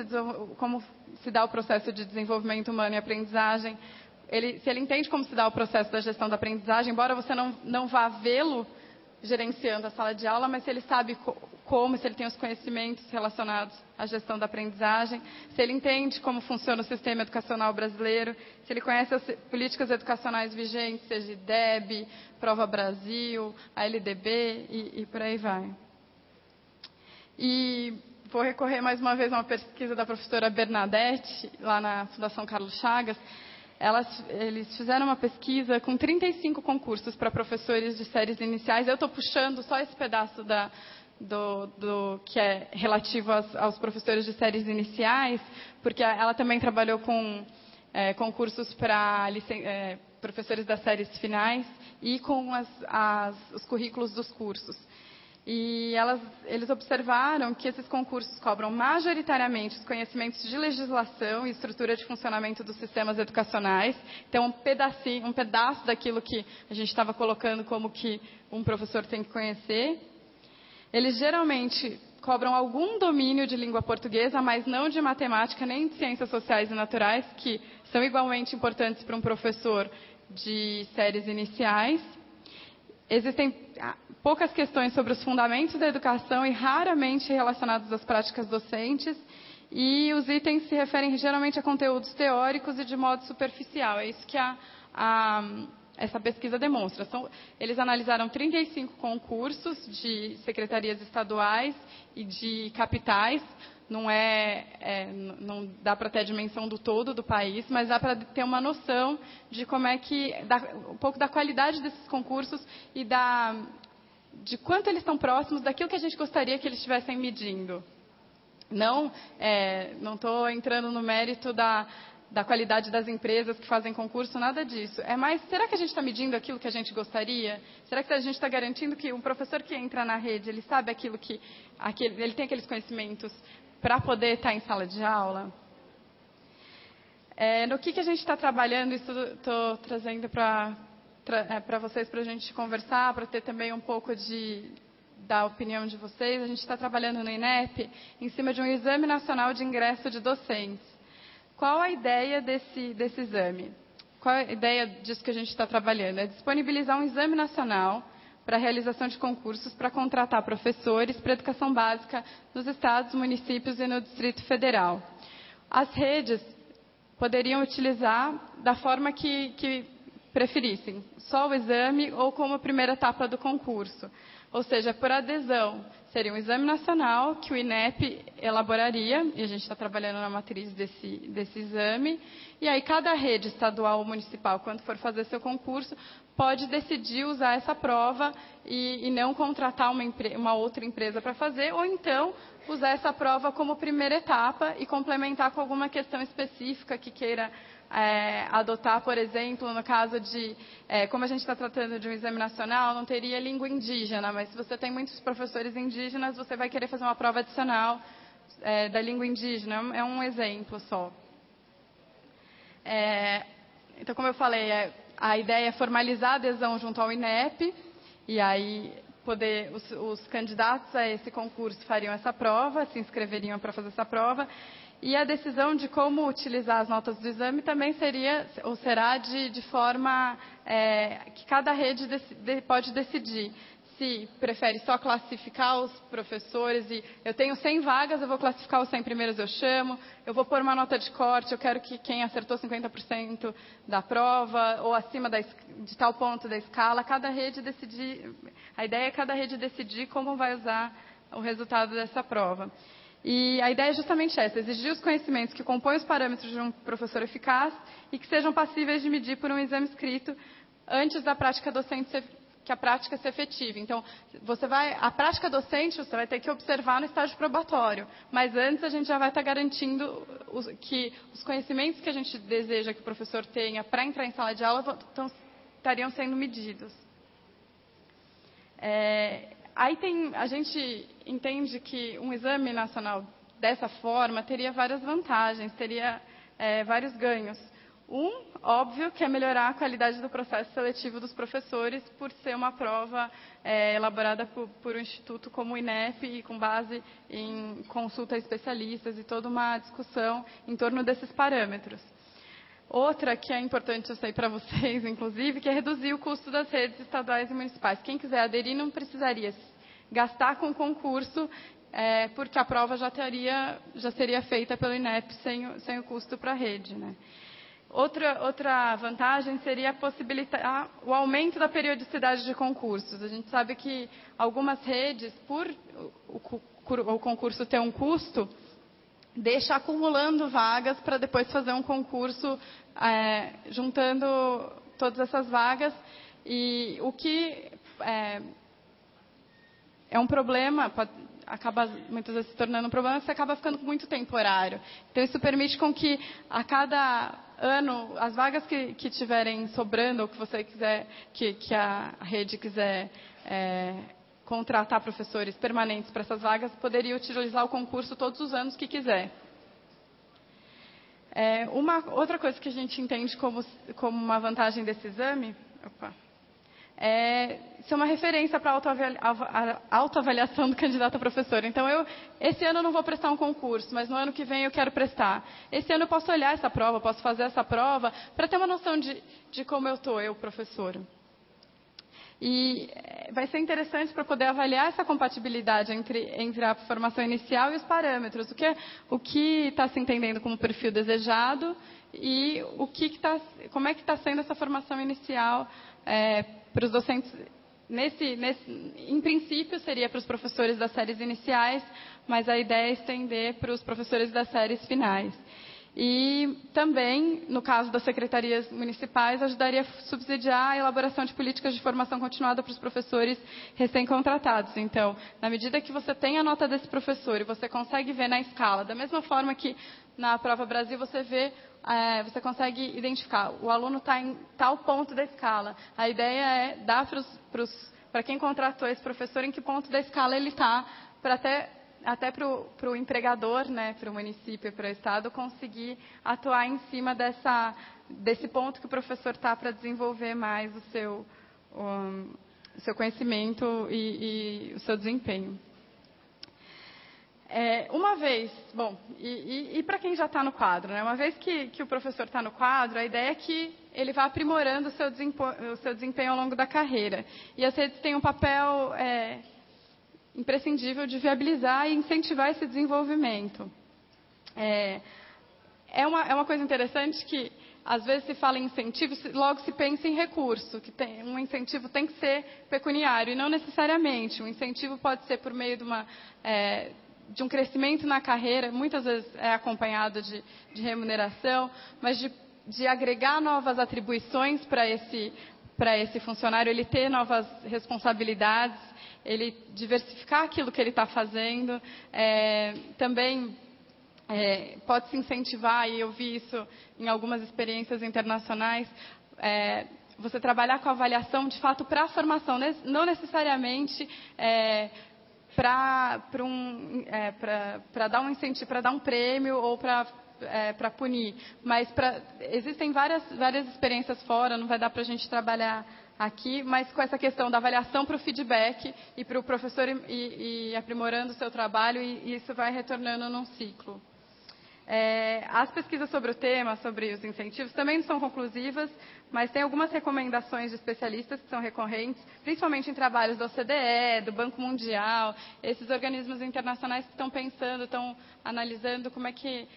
Speaker 3: como se dá o processo de desenvolvimento humano e aprendizagem, se ele entende como se dá o processo da gestão da aprendizagem, embora você não vá vê-lo gerenciando a sala de aula, mas se ele sabe como, se ele tem os conhecimentos relacionados à gestão da aprendizagem, se ele entende como funciona o sistema educacional brasileiro, se ele conhece as políticas educacionais vigentes, seja IDEB, Prova Brasil, a LDB e por aí vai. E vou recorrer mais uma vez a uma pesquisa da professora Bernadette, lá na Fundação Carlos Chagas. Eles fizeram uma pesquisa com 35 concursos para professores de séries iniciais. Eu estou puxando só esse pedaço do que é relativo aos professores de séries iniciais, porque ela também trabalhou com concursos para professores das séries finais e com os currículos dos cursos. E eles observaram que esses concursos cobram majoritariamente os conhecimentos de legislação e estrutura de funcionamento dos sistemas educacionais. Então, um pedaço daquilo que a gente estava colocando como que um professor tem que conhecer. Eles geralmente cobram algum domínio de língua portuguesa, mas não de matemática nem de ciências sociais e naturais, que são igualmente importantes para um professor de séries iniciais. Existem poucas questões sobre os fundamentos da educação e raramente relacionados às práticas docentes, e os itens se referem geralmente a conteúdos teóricos e de modo superficial. É isso que essa pesquisa demonstra. Eles analisaram 35 concursos de secretarias estaduais e de capitais. Não dá para ter a dimensão do todo do país, mas dá para ter uma noção de como é que um pouco da qualidade desses concursos e de quanto eles estão próximos daquilo que a gente gostaria que eles estivessem medindo. Não estou entrando no mérito da qualidade das empresas que fazem concurso, nada disso. Mas será que a gente está medindo aquilo que a gente gostaria? Será que a gente está garantindo que um professor que entra na rede, ele sabe ele tem aqueles conhecimentos para poder estar em sala de aula? No que a gente está trabalhando, isso estou trazendo para vocês, para a gente conversar, para ter também um pouco da opinião de vocês. A gente está trabalhando no INEP em cima de um exame nacional de ingresso de docentes. Qual a ideia desse exame? Qual a ideia disso que a gente está trabalhando? É disponibilizar um exame nacional para a realização de concursos para contratar professores para educação básica nos estados, municípios e no Distrito Federal. As redes poderiam utilizar da forma que preferissem, só o exame ou como primeira etapa do concurso. Ou seja, por adesão. seria um exame nacional que o INEP elaboraria, e a gente está trabalhando na matriz desse exame, e aí cada rede estadual ou municipal, quando for fazer seu concurso, pode decidir usar essa prova e não contratar uma outra empresa para fazer, ou então usar essa prova como primeira etapa e complementar com alguma questão específica que queira adotar, por exemplo, no caso de, como a gente está tratando de um exame nacional, não teria língua indígena, mas se você tem muitos professores indígenas, você vai querer fazer uma prova adicional da língua indígena. É um exemplo só. Então, como eu falei, a ideia é formalizar a adesão junto ao INEP, e aí os candidatos a esse concurso fariam essa prova, se inscreveriam para fazer essa prova, e a decisão de como utilizar as notas do exame também será de forma que cada rede pode decidir se prefere só classificar os professores e eu tenho 100 vagas, eu vou classificar os 100 primeiros, eu chamo, eu vou pôr uma nota de corte, eu quero que quem acertou 50% da prova ou acima de tal ponto da escala, cada rede decidir, a ideia é cada rede decidir como vai usar o resultado dessa prova. E a ideia é justamente essa, exigir os conhecimentos que compõem os parâmetros de um professor eficaz e que sejam passíveis de medir por um exame escrito antes da prática docente que a prática se efetive. Então, a prática docente você vai ter que observar no estágio probatório, mas antes a gente já vai estar garantindo que os conhecimentos que a gente deseja que o professor tenha para entrar em sala de aula estariam sendo medidos. Aí a gente entende que um exame nacional dessa forma teria várias vantagens, teria vários ganhos. Óbvio, que é melhorar a qualidade do processo seletivo dos professores por ser uma prova elaborada por um instituto como o INEP e com base em consulta a especialistas e toda uma discussão em torno desses parâmetros. Outra que é importante eu sei para vocês, inclusive, que é reduzir o custo das redes estaduais e municipais. Quem quiser aderir não precisaria gastar com concurso, porque a prova já seria feita pelo INEP sem o custo para a rede, né? Outra vantagem seria possibilitar o aumento da periodicidade de concursos. A gente sabe que algumas redes, por o concurso ter um custo, deixa acumulando vagas para depois fazer um concurso juntando todas essas vagas. E o que é um problema, acaba muitas vezes se tornando um problema, você acaba ficando muito temporário. Então, isso permite com que a cada ano, as vagas que tiverem sobrando, ou que você quiser, que a rede quiser contratar professores permanentes para essas vagas, poderia utilizar o concurso todos os anos que quiser. Uma outra coisa que a gente entende como uma vantagem desse exame é ser uma referência para a autoavaliação do candidato a professor. Então, esse ano eu não vou prestar um concurso, mas no ano que vem eu quero prestar. Esse ano eu posso olhar essa prova, posso fazer essa prova, para ter uma noção de como eu estou, eu, professor. E vai ser interessante para poder avaliar essa compatibilidade entre a formação inicial e os parâmetros. O que está se entendendo como perfil desejado e como é que está sendo essa formação inicial para os docentes. Em princípio, seria para os professores das séries iniciais, mas a ideia é estender para os professores das séries finais. E também, no caso das secretarias municipais, ajudaria a subsidiar a elaboração de políticas de formação continuada para os professores recém-contratados. Então, na medida que você tem a nota desse professor e você consegue ver na escala, da mesma forma que na Prova Brasil você consegue identificar, o aluno está em tal ponto da escala. A ideia é dar para quem contratou esse professor em que ponto da escala ele está, para até para o empregador, né, para o município e para o Estado, conseguir atuar em cima desse ponto que o professor está para desenvolver mais o seu conhecimento e o seu desempenho. E para quem já está no quadro, né? Uma vez que o professor está no quadro, a ideia é que ele vá aprimorando o seu desempenho ao longo da carreira. E as redes têm um papel imprescindível de viabilizar e incentivar esse desenvolvimento. É uma coisa interessante que às vezes se fala em incentivo, logo se pensa em recurso, que um incentivo tem que ser pecuniário, e não necessariamente. Um incentivo pode ser por meio de um crescimento na carreira, muitas vezes é acompanhado de remuneração, mas de agregar novas atribuições para esse funcionário, ele ter novas responsabilidades, ele diversificar aquilo que ele está fazendo. Também pode se incentivar, e eu vi isso em algumas experiências internacionais, você trabalhar com avaliação de fato para a formação, não necessariamente para dar um incentivo, para dar um prêmio ou para punir, mas existem várias experiências fora, não vai dar para a gente trabalhar aqui, mas com essa questão da avaliação para o feedback e para o professor e aprimorando o seu trabalho, e isso vai retornando num ciclo. As pesquisas sobre o tema, sobre os incentivos, também não são conclusivas, mas tem algumas recomendações de especialistas que são recorrentes, principalmente em trabalhos da OCDE, do Banco Mundial, esses organismos internacionais que estão pensando, estão analisando como é que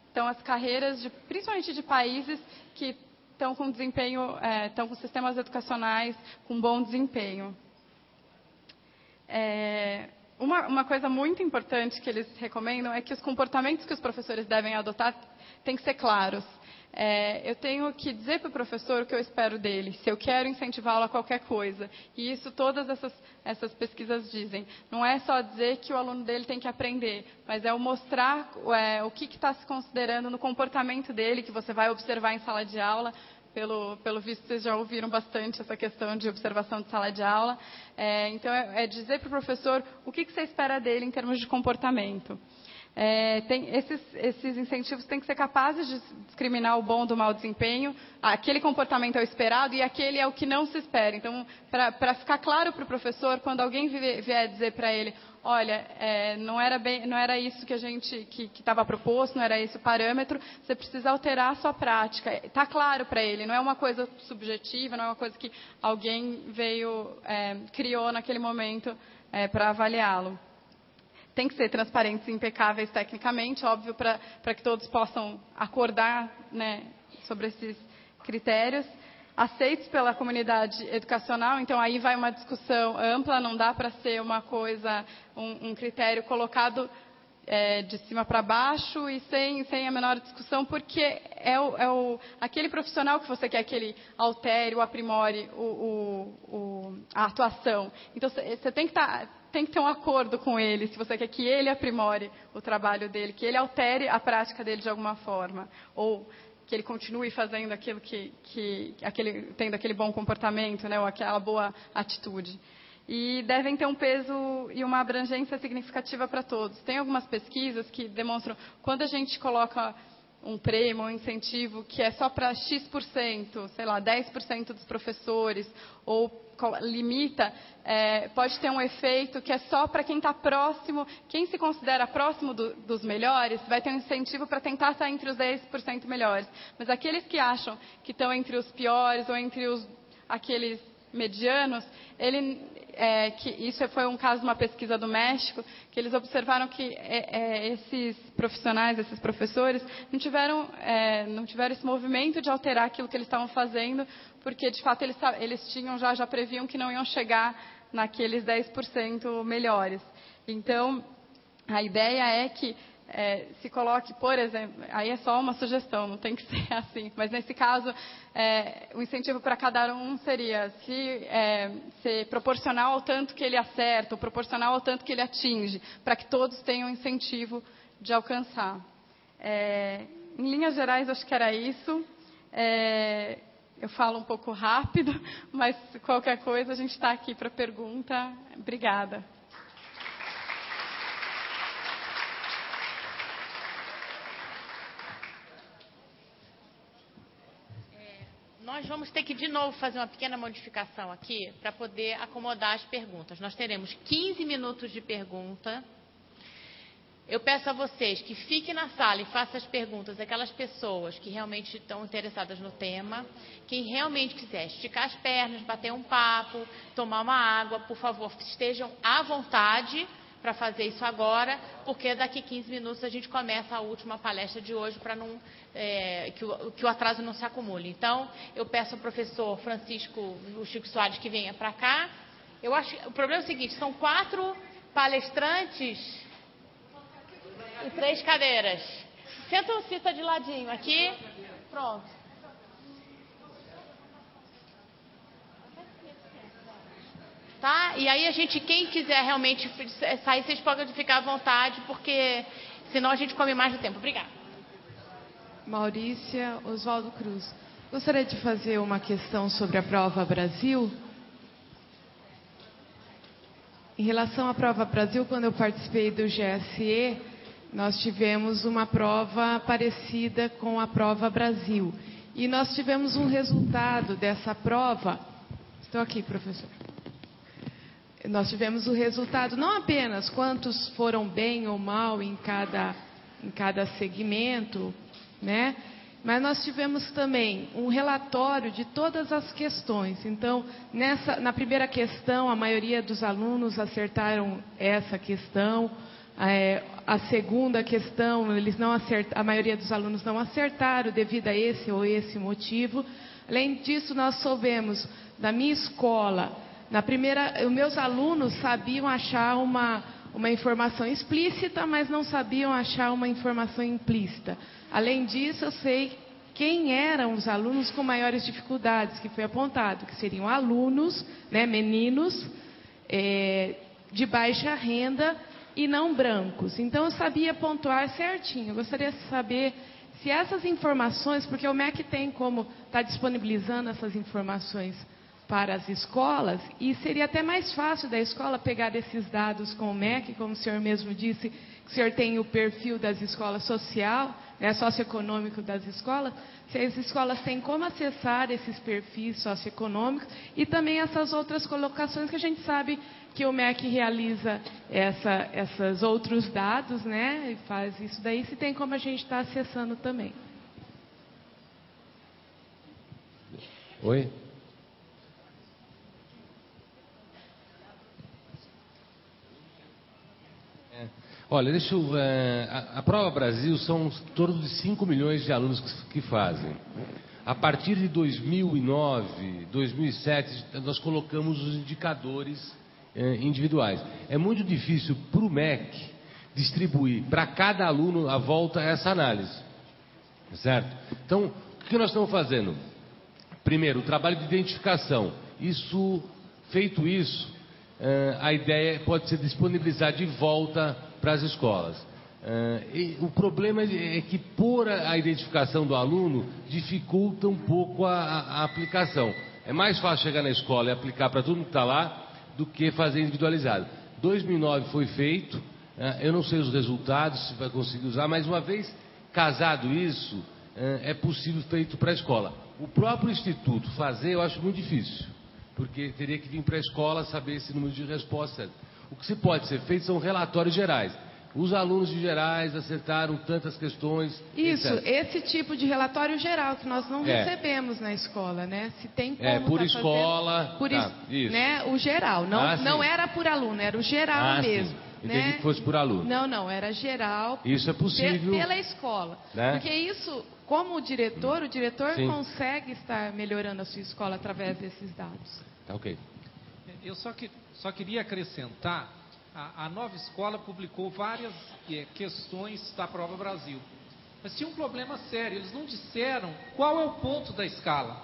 Speaker 3: estão as carreiras, principalmente de países que estão com desempenho, estão com sistemas educacionais com bom desempenho. Uma coisa muito importante que eles recomendam é que os comportamentos que os professores devem adotar têm que ser claros. Eu tenho que dizer para o professor o que eu espero dele, se eu quero incentivá-lo a qualquer coisa. E isso todas essas pesquisas dizem. Não é só dizer que o aluno dele tem que aprender, mas é o mostrar o que está se considerando no comportamento dele, que você vai observar em sala de aula. Pelo visto, vocês já ouviram bastante essa questão de observação de sala de aula. Então, dizer para o professor o que você espera dele em termos de comportamento. Esses incentivos têm que ser capazes de discriminar o bom do mau desempenho. Aquele comportamento é o esperado e aquele é o que não se espera. Então, para ficar claro para o professor, quando alguém vier dizer para ele, olha, não era isso que estava proposto, não era esse o parâmetro, você precisa alterar a sua prática. Está claro para ele, não é uma coisa subjetiva, não é uma coisa que alguém criou naquele momento para avaliá-lo. Tem que ser transparentes e impecáveis tecnicamente, óbvio, para que todos possam acordar, né, sobre esses critérios. Aceitos pela comunidade educacional, então aí vai uma discussão ampla, não dá para ser uma coisa, um critério colocado de cima para baixo e sem a menor discussão, porque aquele profissional que você quer que ele altere ou aprimore a atuação. Então, você tem que ter um acordo com ele, se você quer que ele aprimore o trabalho dele, que ele altere a prática dele de alguma forma, ou que ele continue fazendo aquilo tendo aquele bom comportamento, né, ou aquela boa atitude. E devem ter um peso e uma abrangência significativa para todos. Tem algumas pesquisas que demonstram, quando a gente coloca um prêmio, um incentivo que é só para X%, sei lá, 10% dos professores, ou limita, pode ter um efeito que é só para quem está próximo, quem se considera próximo dos melhores, vai ter um incentivo para tentar estar entre os 10% melhores. Mas aqueles que acham que estão entre os piores ou entre aqueles medianos, isso foi um caso de uma pesquisa do México, que eles observaram que esses profissionais, esses professores, não tiveram esse movimento de alterar aquilo que eles estavam fazendo, porque de fato eles já previam que não iam chegar naqueles 10% melhores. Então, a ideia é que se coloque, por exemplo, aí é só uma sugestão, não tem que ser assim, mas nesse caso, o incentivo para cada um seria ser proporcional ao tanto que ele acerta, ou proporcional ao tanto que ele atinge, para que todos tenham incentivo de alcançar. Em linhas gerais, acho que era isso. Eu falo um pouco rápido, mas qualquer coisa a gente está aqui para pergunta. Obrigada.
Speaker 4: Nós vamos ter que, de novo, fazer uma pequena modificação aqui para poder acomodar as perguntas. Nós teremos 15 minutos de pergunta. Eu peço a vocês que fiquem na sala e façam as perguntas àquelas pessoas que realmente estão interessadas no tema. Quem realmente quiser esticar as pernas, bater um papo, tomar uma água, por favor, estejam à vontade, para fazer isso agora, porque daqui 15 minutos a gente começa a última palestra de hoje para não que o atraso não se acumule. Então, eu peço ao professor Francisco o Chico Soares que venha para cá. Eu acho o problema é o seguinte, são 4 palestrantes e 3 cadeiras. Senta de ladinho aqui. Pronto. Tá? E aí quem quiser realmente sair, vocês podem ficar à vontade, porque senão a gente come mais do tempo. Obrigada.
Speaker 5: Maurícia Oswaldo Cruz. Gostaria de fazer uma questão sobre a Prova Brasil. Em relação à Prova Brasil, quando eu participei do GSE, nós tivemos uma prova parecida com a Prova Brasil. E nós tivemos um resultado dessa prova. Estou aqui, professor. Nós tivemos o resultado, não apenas quantos foram bem ou mal em cada segmento, né? Mas nós tivemos também um relatório de todas as questões. Então, na primeira questão, a maioria dos alunos acertaram essa questão. A segunda questão, a maioria dos alunos não acertaram devido a esse ou esse motivo. Além disso, nós soubemos da minha escola. Na primeira, os meus alunos sabiam achar uma informação explícita, mas não sabiam achar uma informação implícita. Além disso, eu sei quem eram os alunos com maiores dificuldades, que foi apontado, que seriam alunos, né, meninos, de baixa renda e não brancos. Então, eu sabia pontuar certinho. Eu gostaria de saber se essas informações, porque o MEC tem como estar disponibilizando essas informações para as escolas, e seria até mais fácil da escola pegar esses dados com o MEC, como o senhor mesmo disse, que o senhor tem o perfil das escolas social, né, socioeconômico das escolas, se as escolas têm como acessar esses perfis socioeconômicos e também essas outras colocações que a gente sabe que o MEC realiza esses outros dados, né, e faz isso daí, se tem como a gente estar acessando também.
Speaker 6: Oi? Olha, a Prova Brasil são em torno de 5 milhões de alunos que fazem. A partir de 2009, 2007, nós colocamos os indicadores individuais. É muito difícil para o MEC distribuir para cada aluno a volta essa análise. Certo? Então, o que nós estamos fazendo? Primeiro, o trabalho de identificação. Feito isso, a ideia pode ser disponibilizar de volta para as escolas. E o problema é que por a identificação do aluno dificulta um pouco a aplicação. É mais fácil chegar na escola e aplicar para todo mundo que está lá do que fazer individualizado. 2009 foi feito, eu não sei os resultados, se vai conseguir usar, mas uma vez casado isso, é possível feito para a escola. O próprio Instituto fazer eu acho muito difícil, porque teria que vir para a escola saber esse número de respostas. O que se pode ser feito são relatórios gerais. Os alunos de gerais acertaram tantas questões.
Speaker 5: Isso,
Speaker 6: etc.
Speaker 5: Esse tipo de relatório geral que nós não recebemos na escola, né? Se tem como
Speaker 6: por escola.
Speaker 5: Isso. Né? O geral, não era por aluno, era o geral mesmo.
Speaker 6: Entendi, né? Que fosse por aluno.
Speaker 5: Não, era geral.
Speaker 6: Isso é possível.
Speaker 5: Pela escola. Né? Porque isso, como o diretor consegue estar melhorando a sua escola através desses dados.
Speaker 6: Tá ok.
Speaker 7: Eu só queria acrescentar, a Nova Escola publicou várias questões da Prova Brasil. Mas tinha um problema sério, eles não disseram qual é o ponto da escala.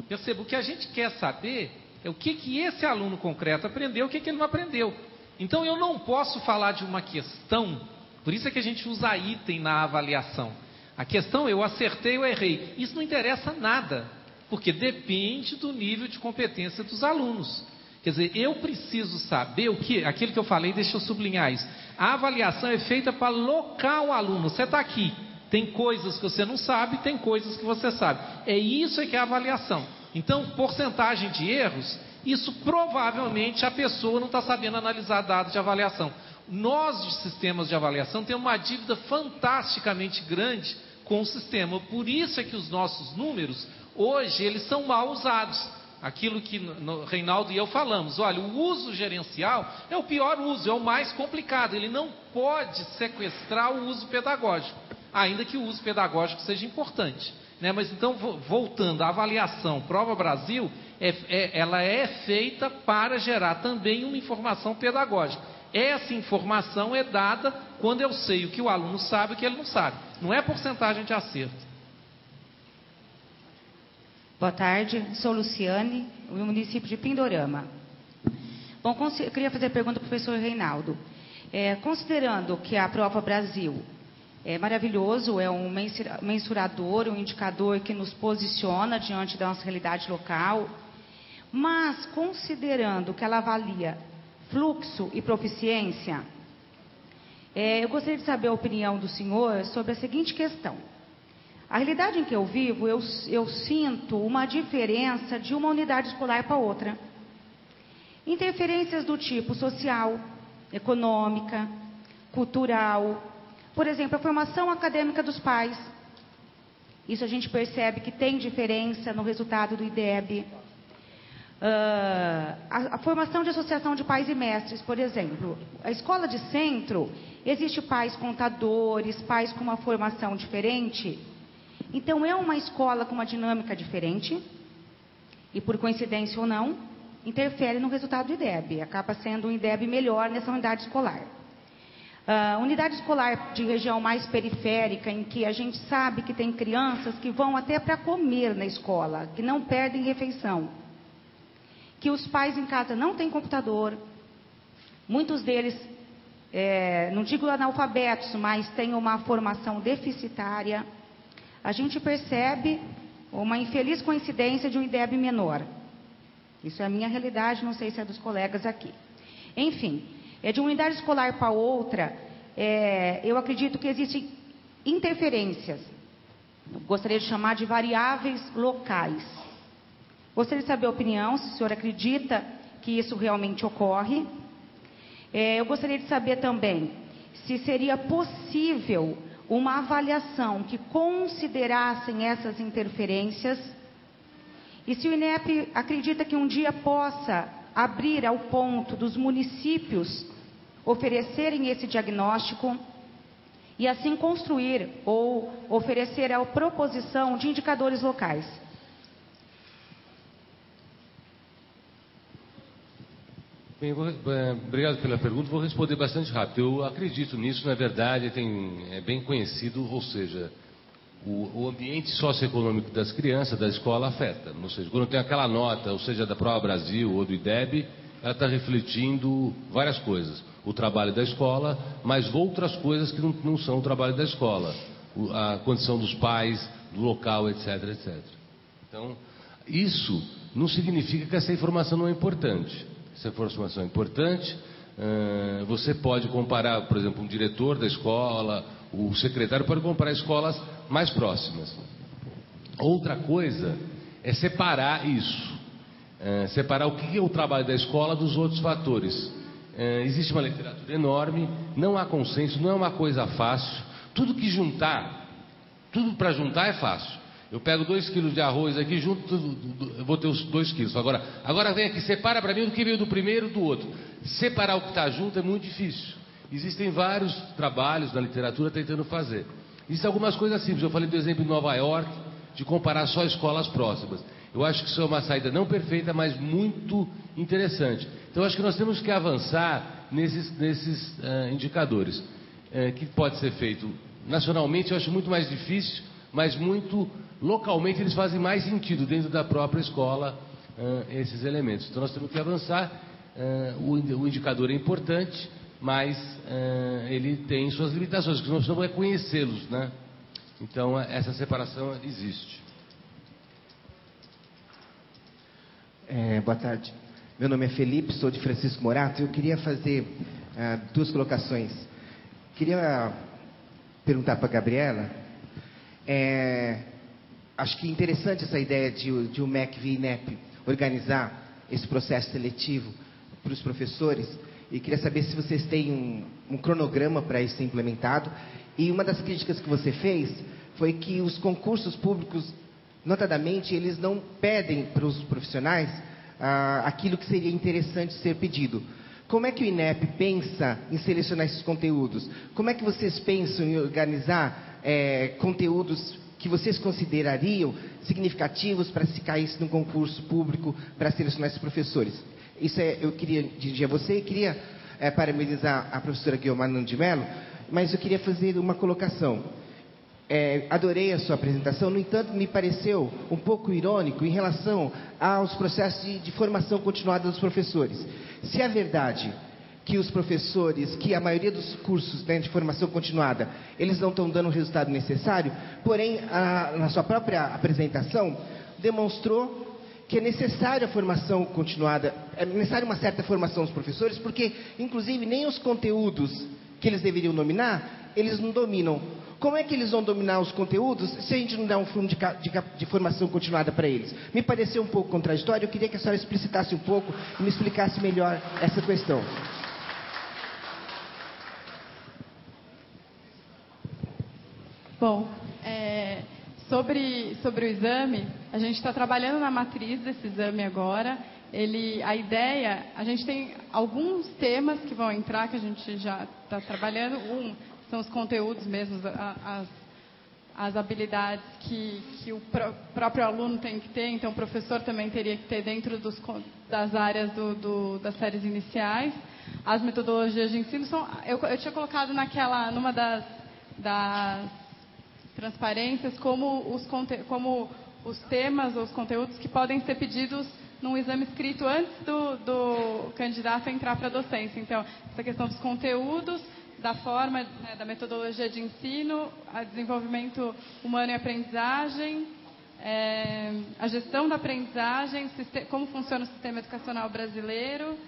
Speaker 7: Perceba, o que a gente quer saber é o que esse aluno concreto aprendeu, o que ele não aprendeu. Então eu não posso falar de uma questão, por isso é que a gente usa item na avaliação. A questão eu acertei ou errei. Isso não interessa nada, porque depende do nível de competência dos alunos. Quer dizer, eu preciso saber aquilo que eu falei, deixa eu sublinhar isso. A avaliação é feita para alocar o aluno. Você está aqui, tem coisas que você não sabe, tem coisas que você sabe. É isso que é a avaliação. Então, porcentagem de erros, isso provavelmente a pessoa não está sabendo analisar dados de avaliação. Nós, de sistemas de avaliação, temos uma dívida fantasticamente grande com o sistema. Por isso é que os nossos números, hoje, eles são mal usados. aquilo que Reinaldo e eu falamos. Olha, o uso gerencial é o pior uso, é o mais complicado. Ele não pode sequestrar o uso pedagógico, ainda que o uso pedagógico seja importante, né? Mas então, voltando, a avaliação Prova Brasil, ela é feita para gerar também uma informação pedagógica. Essa informação é dada quando eu sei o que o aluno sabe e o que ele não sabe. Não é porcentagem de acerto.
Speaker 8: Boa tarde, sou Luciane, do município de Pindorama. Bom, eu queria fazer a pergunta para o professor Reinaldo. Considerando que a Prova Brasil é maravilhoso, é um mensurador, um indicador que nos posiciona diante da nossa realidade local, mas considerando que ela avalia fluxo e proficiência, eu gostaria de saber a opinião do senhor sobre a seguinte questão. A realidade em que eu vivo, eu sinto uma diferença de uma unidade escolar para outra. Interferências do tipo social, econômica, cultural. Por exemplo, a formação acadêmica dos pais. Isso a gente percebe que tem diferença no resultado do IDEB. A formação de associação de pais e mestres, por exemplo. A escola de centro, existe pais contadores, pais com uma formação diferente. Então, é uma escola com uma dinâmica diferente, e por coincidência ou não, interfere no resultado do IDEB. Acaba sendo um IDEB melhor nessa unidade escolar. Unidade escolar de região mais periférica, em que a gente sabe que tem crianças que vão até para comer na escola, que não perdem refeição. Que os pais em casa não têm computador, muitos deles, não digo analfabetos, mas têm uma formação deficitária. A gente percebe uma infeliz coincidência de um IDEB menor. Isso é a minha realidade, não sei se é dos colegas aqui. Enfim, de uma unidade escolar para outra, eu acredito que existem interferências. Eu gostaria de chamar de variáveis locais. Gostaria de saber a opinião, se o senhor acredita que isso realmente ocorre. Eu gostaria de saber também se seria possível uma avaliação que considerassem essas interferências, e se o INEP acredita que um dia possa abrir ao ponto dos municípios oferecerem esse diagnóstico e assim construir ou oferecer a proposição de indicadores locais.
Speaker 6: Bem, obrigado pela pergunta. Vou responder bastante rápido. Eu acredito nisso, na verdade, é bem conhecido, ou seja, o ambiente socioeconômico das crianças, da escola, afeta. Ou seja, quando tem aquela nota, ou seja, da Prova Brasil ou do IDEB, ela está refletindo várias coisas. O trabalho da escola, mas outras coisas que não são o trabalho da escola. A condição dos pais, do local, etc, etc. Então, isso não significa que essa informação não é importante. Essa informação é importante. Você pode comparar, por exemplo, um diretor da escola, o secretário pode comparar escolas mais próximas. Outra coisa é separar isso. Separar o que é o trabalho da escola dos outros fatores. Existe uma literatura enorme, não há consenso, não é uma coisa fácil. Tudo para juntar é fácil. Eu pego 2 quilos de arroz aqui, junto, eu vou ter os 2 quilos. Agora vem aqui, separa para mim o que veio do primeiro e do outro. Separar o que está junto é muito difícil. Existem vários trabalhos na literatura tentando fazer. Existem algumas coisas simples. Eu falei do exemplo de Nova York, de comparar só escolas próximas. Eu acho que isso é uma saída não perfeita, mas muito interessante. Então, eu acho que nós temos que avançar nesses indicadores. Que pode ser feito nacionalmente, eu acho muito mais difícil, mas muito localmente eles fazem mais sentido dentro da própria escola, esses elementos. Então nós temos que avançar. O indicador é importante, mas ele tem suas limitações, que nós precisamos conhecê-los, né? Então essa separação existe.
Speaker 9: Boa tarde. Meu nome é Felipe, sou de Francisco Morato. Eu queria fazer 2 colocações. Queria perguntar para a Gabriela. Acho que é interessante essa ideia de o MEC via INEP organizar esse processo seletivo para os professores, e queria saber se vocês têm um cronograma para isso ser implementado. E uma das críticas que você fez foi que os concursos públicos Notadamente, eles não pedem para os profissionais aquilo que seria interessante ser pedido. Como é que o INEP pensa em selecionar esses conteúdos? Como é que vocês pensam em organizar conteúdos que vocês considerariam significativos para se caísse num concurso público para selecionar esses professores? Isso eu queria dirigir a você e queria parabenizar a professora Guiomar Namo de Mello, mas eu queria fazer uma colocação. Adorei a sua apresentação, no entanto, me pareceu um pouco irônico em relação aos processos de formação continuada dos professores. Se é verdade que os professores, que a maioria dos cursos, né, de formação continuada, eles não estão dando o resultado necessário, porém, na sua própria apresentação, demonstrou que é necessária a formação continuada, é necessária uma certa formação dos professores, porque, inclusive, nem os conteúdos que eles deveriam dominar, eles não dominam. Como é que eles vão dominar os conteúdos se a gente não der um fundo de formação continuada para eles? Me pareceu um pouco contraditório, eu queria que a senhora explicitasse um pouco e me explicasse melhor essa questão.
Speaker 3: Bom, sobre o exame, a gente está trabalhando na matriz desse exame agora. A ideia, a gente tem alguns temas que vão entrar, que a gente já está trabalhando. São os conteúdos mesmo, as habilidades que o próprio aluno tem que ter, então o professor também teria que ter dentro das áreas das séries iniciais. As metodologias de ensino eu tinha colocado numa das transparências como os temas ou os conteúdos que podem ser pedidos num exame escrito antes do candidato entrar para a docência. Então, essa questão dos conteúdos, da forma, né, da metodologia de ensino, a desenvolvimento humano e aprendizagem, a gestão da aprendizagem, como funciona o sistema educacional brasileiro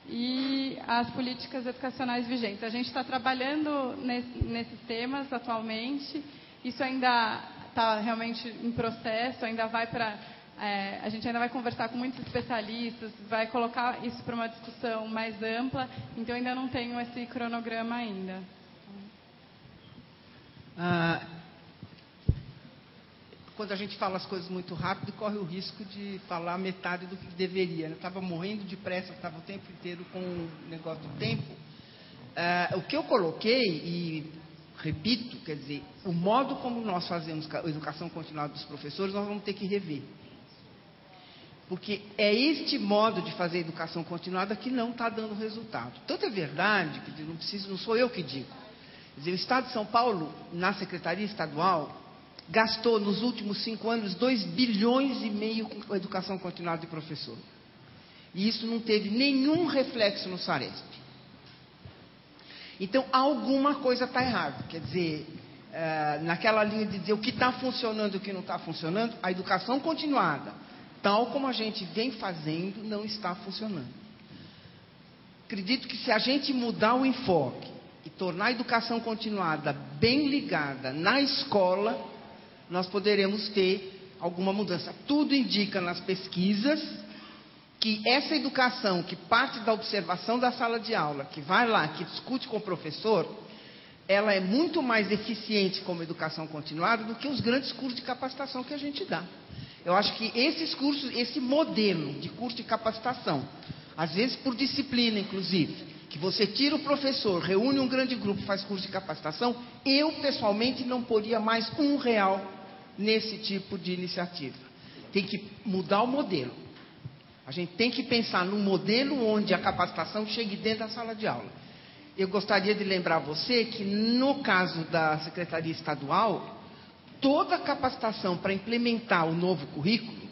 Speaker 3: e as políticas educacionais vigentes. A gente está trabalhando nesses temas atualmente. Isso ainda está realmente em processo, ainda vai para... a gente ainda vai conversar com muitos especialistas, vai colocar isso para uma discussão mais ampla, então ainda não tenho esse cronograma ainda.
Speaker 2: Quando a gente fala as coisas muito rápido, corre o risco de falar metade do que deveria. Eu estava morrendo de pressa, estava o tempo inteiro com o negócio do tempo. O que eu coloquei, e repito, quer dizer, o modo como nós fazemos a educação continuada dos professores, nós vamos ter que rever. Porque é este modo de fazer educação continuada que não está dando resultado. Tanto é verdade, que não sou eu que digo. Quer dizer, o Estado de São Paulo, na Secretaria Estadual, gastou nos últimos 5 anos 2,5 bilhões com a educação continuada de professor. E isso não teve nenhum reflexo no Saresp. Então, alguma coisa está errada. Quer dizer, naquela linha de dizer o que está funcionando e o que não está funcionando, a educação continuada, tal como a gente vem fazendo, não está funcionando. Acredito que se a gente mudar o enfoque e tornar a educação continuada bem ligada na escola, nós poderemos ter alguma mudança. Tudo indica nas pesquisas que essa educação que parte da observação da sala de aula, que vai lá, que discute com o professor, ela é muito mais eficiente como educação continuada do que os grandes cursos de capacitação que a gente dá. Eu acho que esses cursos, esse modelo de curso de capacitação, às vezes por disciplina, inclusive, que você tira o professor, reúne um grande grupo, faz curso de capacitação, eu, pessoalmente, não poria mais R$1 nesse tipo de iniciativa. Tem que mudar o modelo. A gente tem que pensar num modelo onde a capacitação chegue dentro da sala de aula. Eu gostaria de lembrar você que, no caso da Secretaria Estadual, toda a capacitação para implementar o novo currículo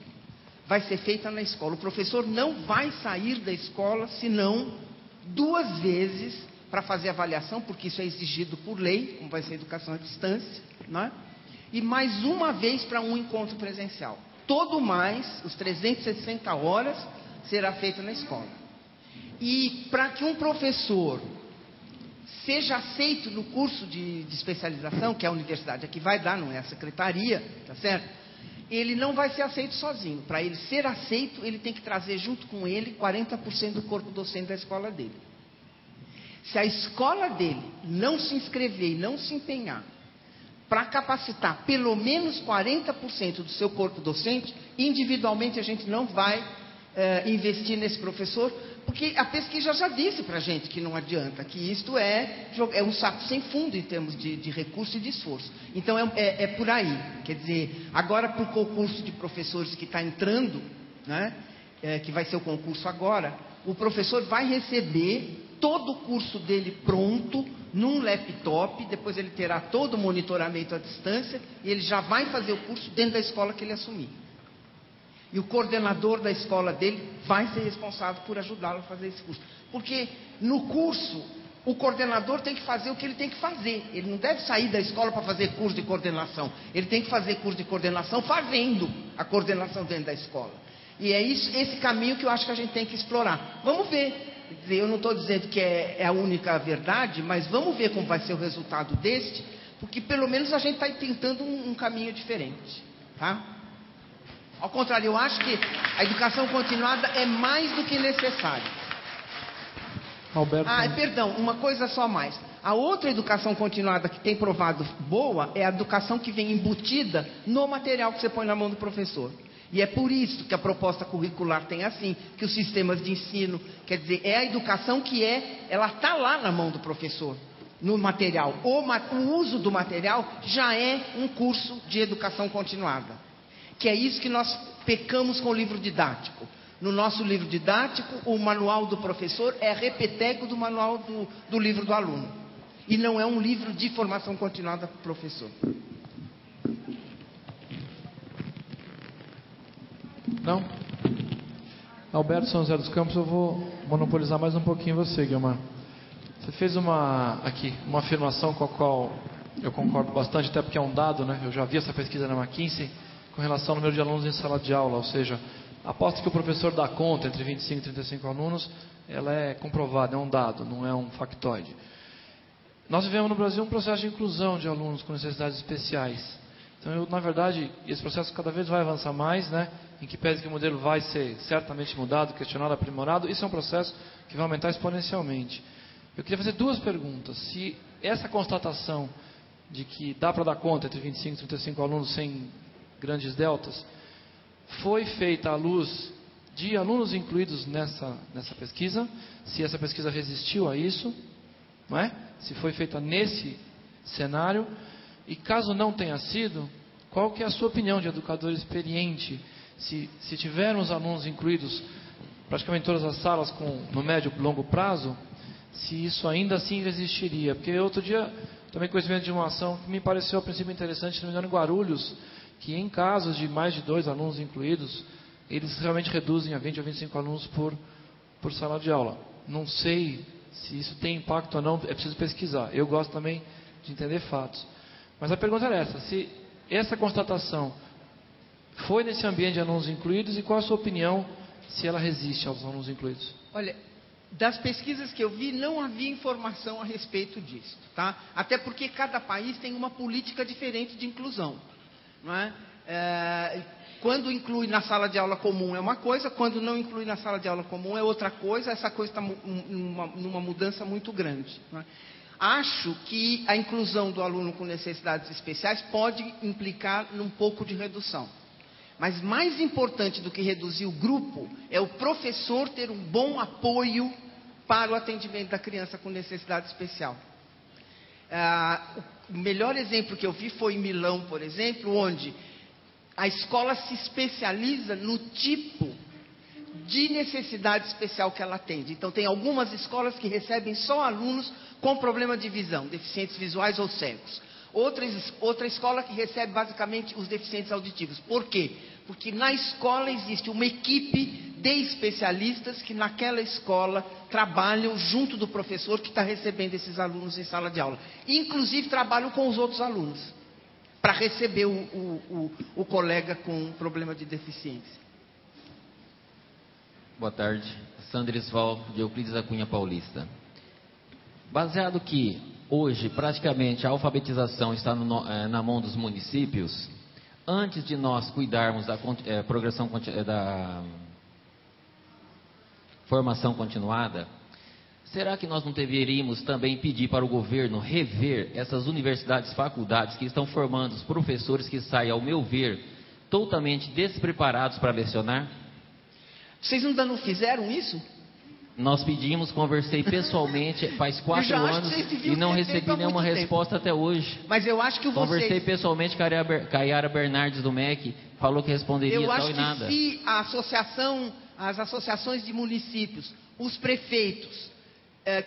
Speaker 2: vai ser feita na escola. O professor não vai sair da escola, senão 2 vezes para fazer avaliação, porque isso é exigido por lei, como vai ser a educação à distância, não é? E mais uma vez para um encontro presencial. Todo mais, os 360 horas, será feito na escola. E para que um professor seja aceito no curso de especialização, que a universidade aqui vai dar, não é a secretaria, tá certo? Ele não vai ser aceito sozinho. Para ele ser aceito, ele tem que trazer junto com ele 40% do corpo docente da escola dele. Se a escola dele não se inscrever e não se empenhar para capacitar pelo menos 40% do seu corpo docente. Individualmente a gente não vai investir nesse professor, porque a pesquisa já disse para a gente que não adianta, que isto é um saco sem fundo em termos de recurso e de esforço. Então é por aí. Quer dizer, agora para o concurso de professores que está entrando, né, que vai ser o concurso agora, o professor vai receber todo o curso dele pronto, num laptop, depois ele terá todo o monitoramento à distância, e ele já vai fazer o curso dentro da escola que ele assumir. E o coordenador da escola dele vai ser responsável por ajudá-lo a fazer esse curso. Porque no curso, o coordenador tem que fazer o que ele tem que fazer. Ele não deve sair da escola para fazer curso de coordenação. Ele tem que fazer curso de coordenação fazendo a coordenação dentro da escola. E é esse caminho que eu acho que a gente tem que explorar. Vamos ver. Quer dizer, eu não estou dizendo que é a única verdade, mas vamos ver como vai ser o resultado deste, porque pelo menos a gente está tentando um caminho diferente. Tá? Ao contrário, eu acho que a educação continuada é mais do que necessária.
Speaker 10: Alberto.
Speaker 2: Perdão, uma coisa só mais. A outra educação continuada que tem provado boa é a educação que vem embutida no material que você põe na mão do professor. E é por isso que a proposta curricular tem assim, que os sistemas de ensino, quer dizer, é a educação que ela está lá na mão do professor, no material. O uso do material já é um curso de educação continuada. Que é isso que nós pecamos com o livro didático. No nosso livro didático, o manual do professor é repeteco do manual do livro do aluno. E não é um livro de formação continuada para o professor.
Speaker 10: Não? Alberto São José dos Campos, eu vou monopolizar mais um pouquinho você, Guilmar. Você fez uma afirmação com a qual eu concordo bastante, até porque é um dado, né? Eu já vi essa pesquisa na McKinsey com relação ao número de alunos em sala de aula, ou seja, a aposta que o professor dá conta entre 25 e 35 alunos, ela é comprovada, é um dado, não é um factoide. Nós vivemos no Brasil um processo de inclusão de alunos com necessidades especiais. Então, na verdade, esse processo cada vez vai avançar mais, né? Em que pese que o modelo vai ser certamente mudado, questionado, aprimorado, isso é um processo que vai aumentar exponencialmente. Eu queria fazer duas perguntas. Se essa constatação de que dá para dar conta entre 25 e 35 alunos sem grandes deltas, foi feita à luz de alunos incluídos nessa pesquisa, se essa pesquisa resistiu a isso, não é? Se foi feita nesse cenário, e caso não tenha sido, qual que é a sua opinião de educador experiente, se tivermos alunos incluídos praticamente todas as salas no médio e longo prazo, se isso ainda assim resistiria? Porque outro dia tomei conhecimento de uma ação que me pareceu a princípio interessante, se não me engano, em Guarulhos, que em casos de mais de 2 alunos incluídos, eles realmente reduzem a 20 ou 25 alunos por sala de aula. Não sei se isso tem impacto ou não, é preciso pesquisar. Eu gosto também de entender fatos. Mas a pergunta era essa, se essa constatação foi nesse ambiente de alunos incluídos e qual a sua opinião se ela resiste aos alunos incluídos?
Speaker 2: Olha, das pesquisas que eu vi, não havia informação a respeito disso, tá? Até porque cada país tem uma política diferente de inclusão, não é? Quando inclui na sala de aula comum é uma coisa, quando não inclui na sala de aula comum é outra coisa, essa coisa está numa mudança muito grande, não é? Acho que a inclusão do aluno com necessidades especiais pode implicar num pouco de redução. Mas mais importante do que reduzir o grupo é o professor ter um bom apoio para o atendimento da criança com necessidade especial. O melhor exemplo que eu vi foi em Milão, por exemplo, onde a escola se especializa no tipo de necessidade especial que ela atende. Então, tem algumas escolas que recebem só alunos com problema de visão, deficientes visuais ou cegos. Outra escola que recebe basicamente os deficientes auditivos. Por quê? Porque na escola existe uma equipe de especialistas que naquela escola trabalham junto do professor que está recebendo esses alunos em sala de aula. Inclusive trabalham com os outros alunos, para receber o colega com problema de deficiência.
Speaker 11: Boa tarde, Sandris Val, de Euclides da Cunha Paulista. Baseado que hoje praticamente a alfabetização está na mão dos municípios, antes de nós cuidarmos da progressão da formação continuada, será que nós não deveríamos também pedir para o governo rever essas universidades, faculdades que estão formando os professores que saem, ao meu ver, totalmente despreparados para lecionar?
Speaker 2: Vocês ainda não fizeram isso?
Speaker 11: Nós pedimos, conversei pessoalmente faz 4 anos e não recebi nenhuma resposta até hoje.
Speaker 2: Mas eu acho que vocês...
Speaker 11: Conversei pessoalmente com a Caiara Bernardes do MEC, falou que responderia tal e nada.
Speaker 2: Eu acho que se as associações de municípios, os prefeitos,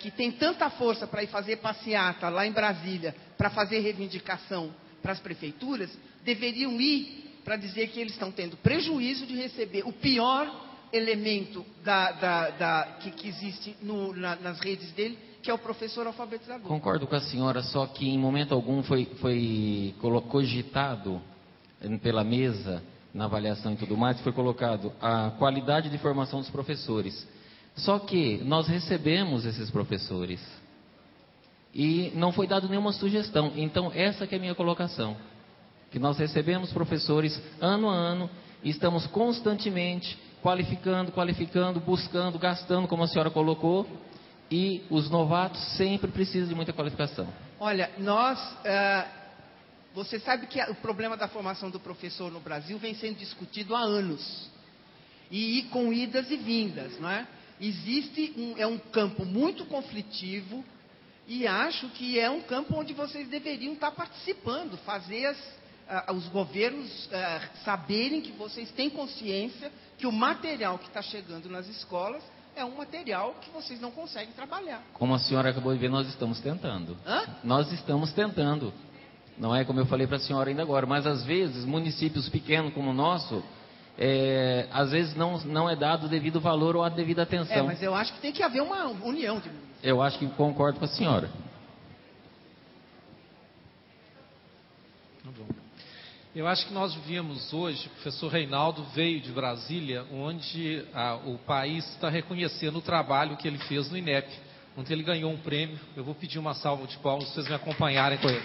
Speaker 2: que têm tanta força para ir fazer passeata lá em Brasília, para fazer reivindicação para as prefeituras, deveriam ir para dizer que eles estão tendo prejuízo de receber o pior elemento que existe nas redes dele, que é o professor alfabetizador.
Speaker 11: Concordo com a senhora, só que em momento algum foi cogitado pela mesa, na avaliação e tudo mais, foi colocado a qualidade de formação dos professores. Só que nós recebemos esses professores e não foi dado nenhuma sugestão. Então essa que é a minha colocação, que nós recebemos professores ano a ano e estamos constantemente qualificando, buscando, gastando, como a senhora colocou, e os novatos sempre precisam de muita qualificação.
Speaker 2: Olha, você sabe que o problema da formação do professor no Brasil vem sendo discutido há anos, e com idas e vindas, não é? É um campo muito conflitivo, e acho que é um campo onde vocês deveriam estar participando, fazer os governos saberem que vocês têm consciência que o material que está chegando nas escolas é um material que vocês não conseguem trabalhar.
Speaker 11: Como a senhora acabou de ver, nós estamos tentando.
Speaker 2: Hã?
Speaker 11: Nós estamos tentando. Não é como eu falei para a senhora ainda agora, mas às vezes municípios pequenos como o nosso, às vezes não é dado o devido valor ou a devida atenção.
Speaker 2: Mas eu acho que tem que haver uma união de municípios.
Speaker 11: Eu acho que concordo com a senhora.
Speaker 7: Eu acho que nós vimos hoje, o professor Reinaldo veio de Brasília, onde o país está reconhecendo o trabalho que ele fez no INEP, onde ele ganhou um prêmio. Eu vou pedir uma salva de palmas para vocês me acompanharem com ele.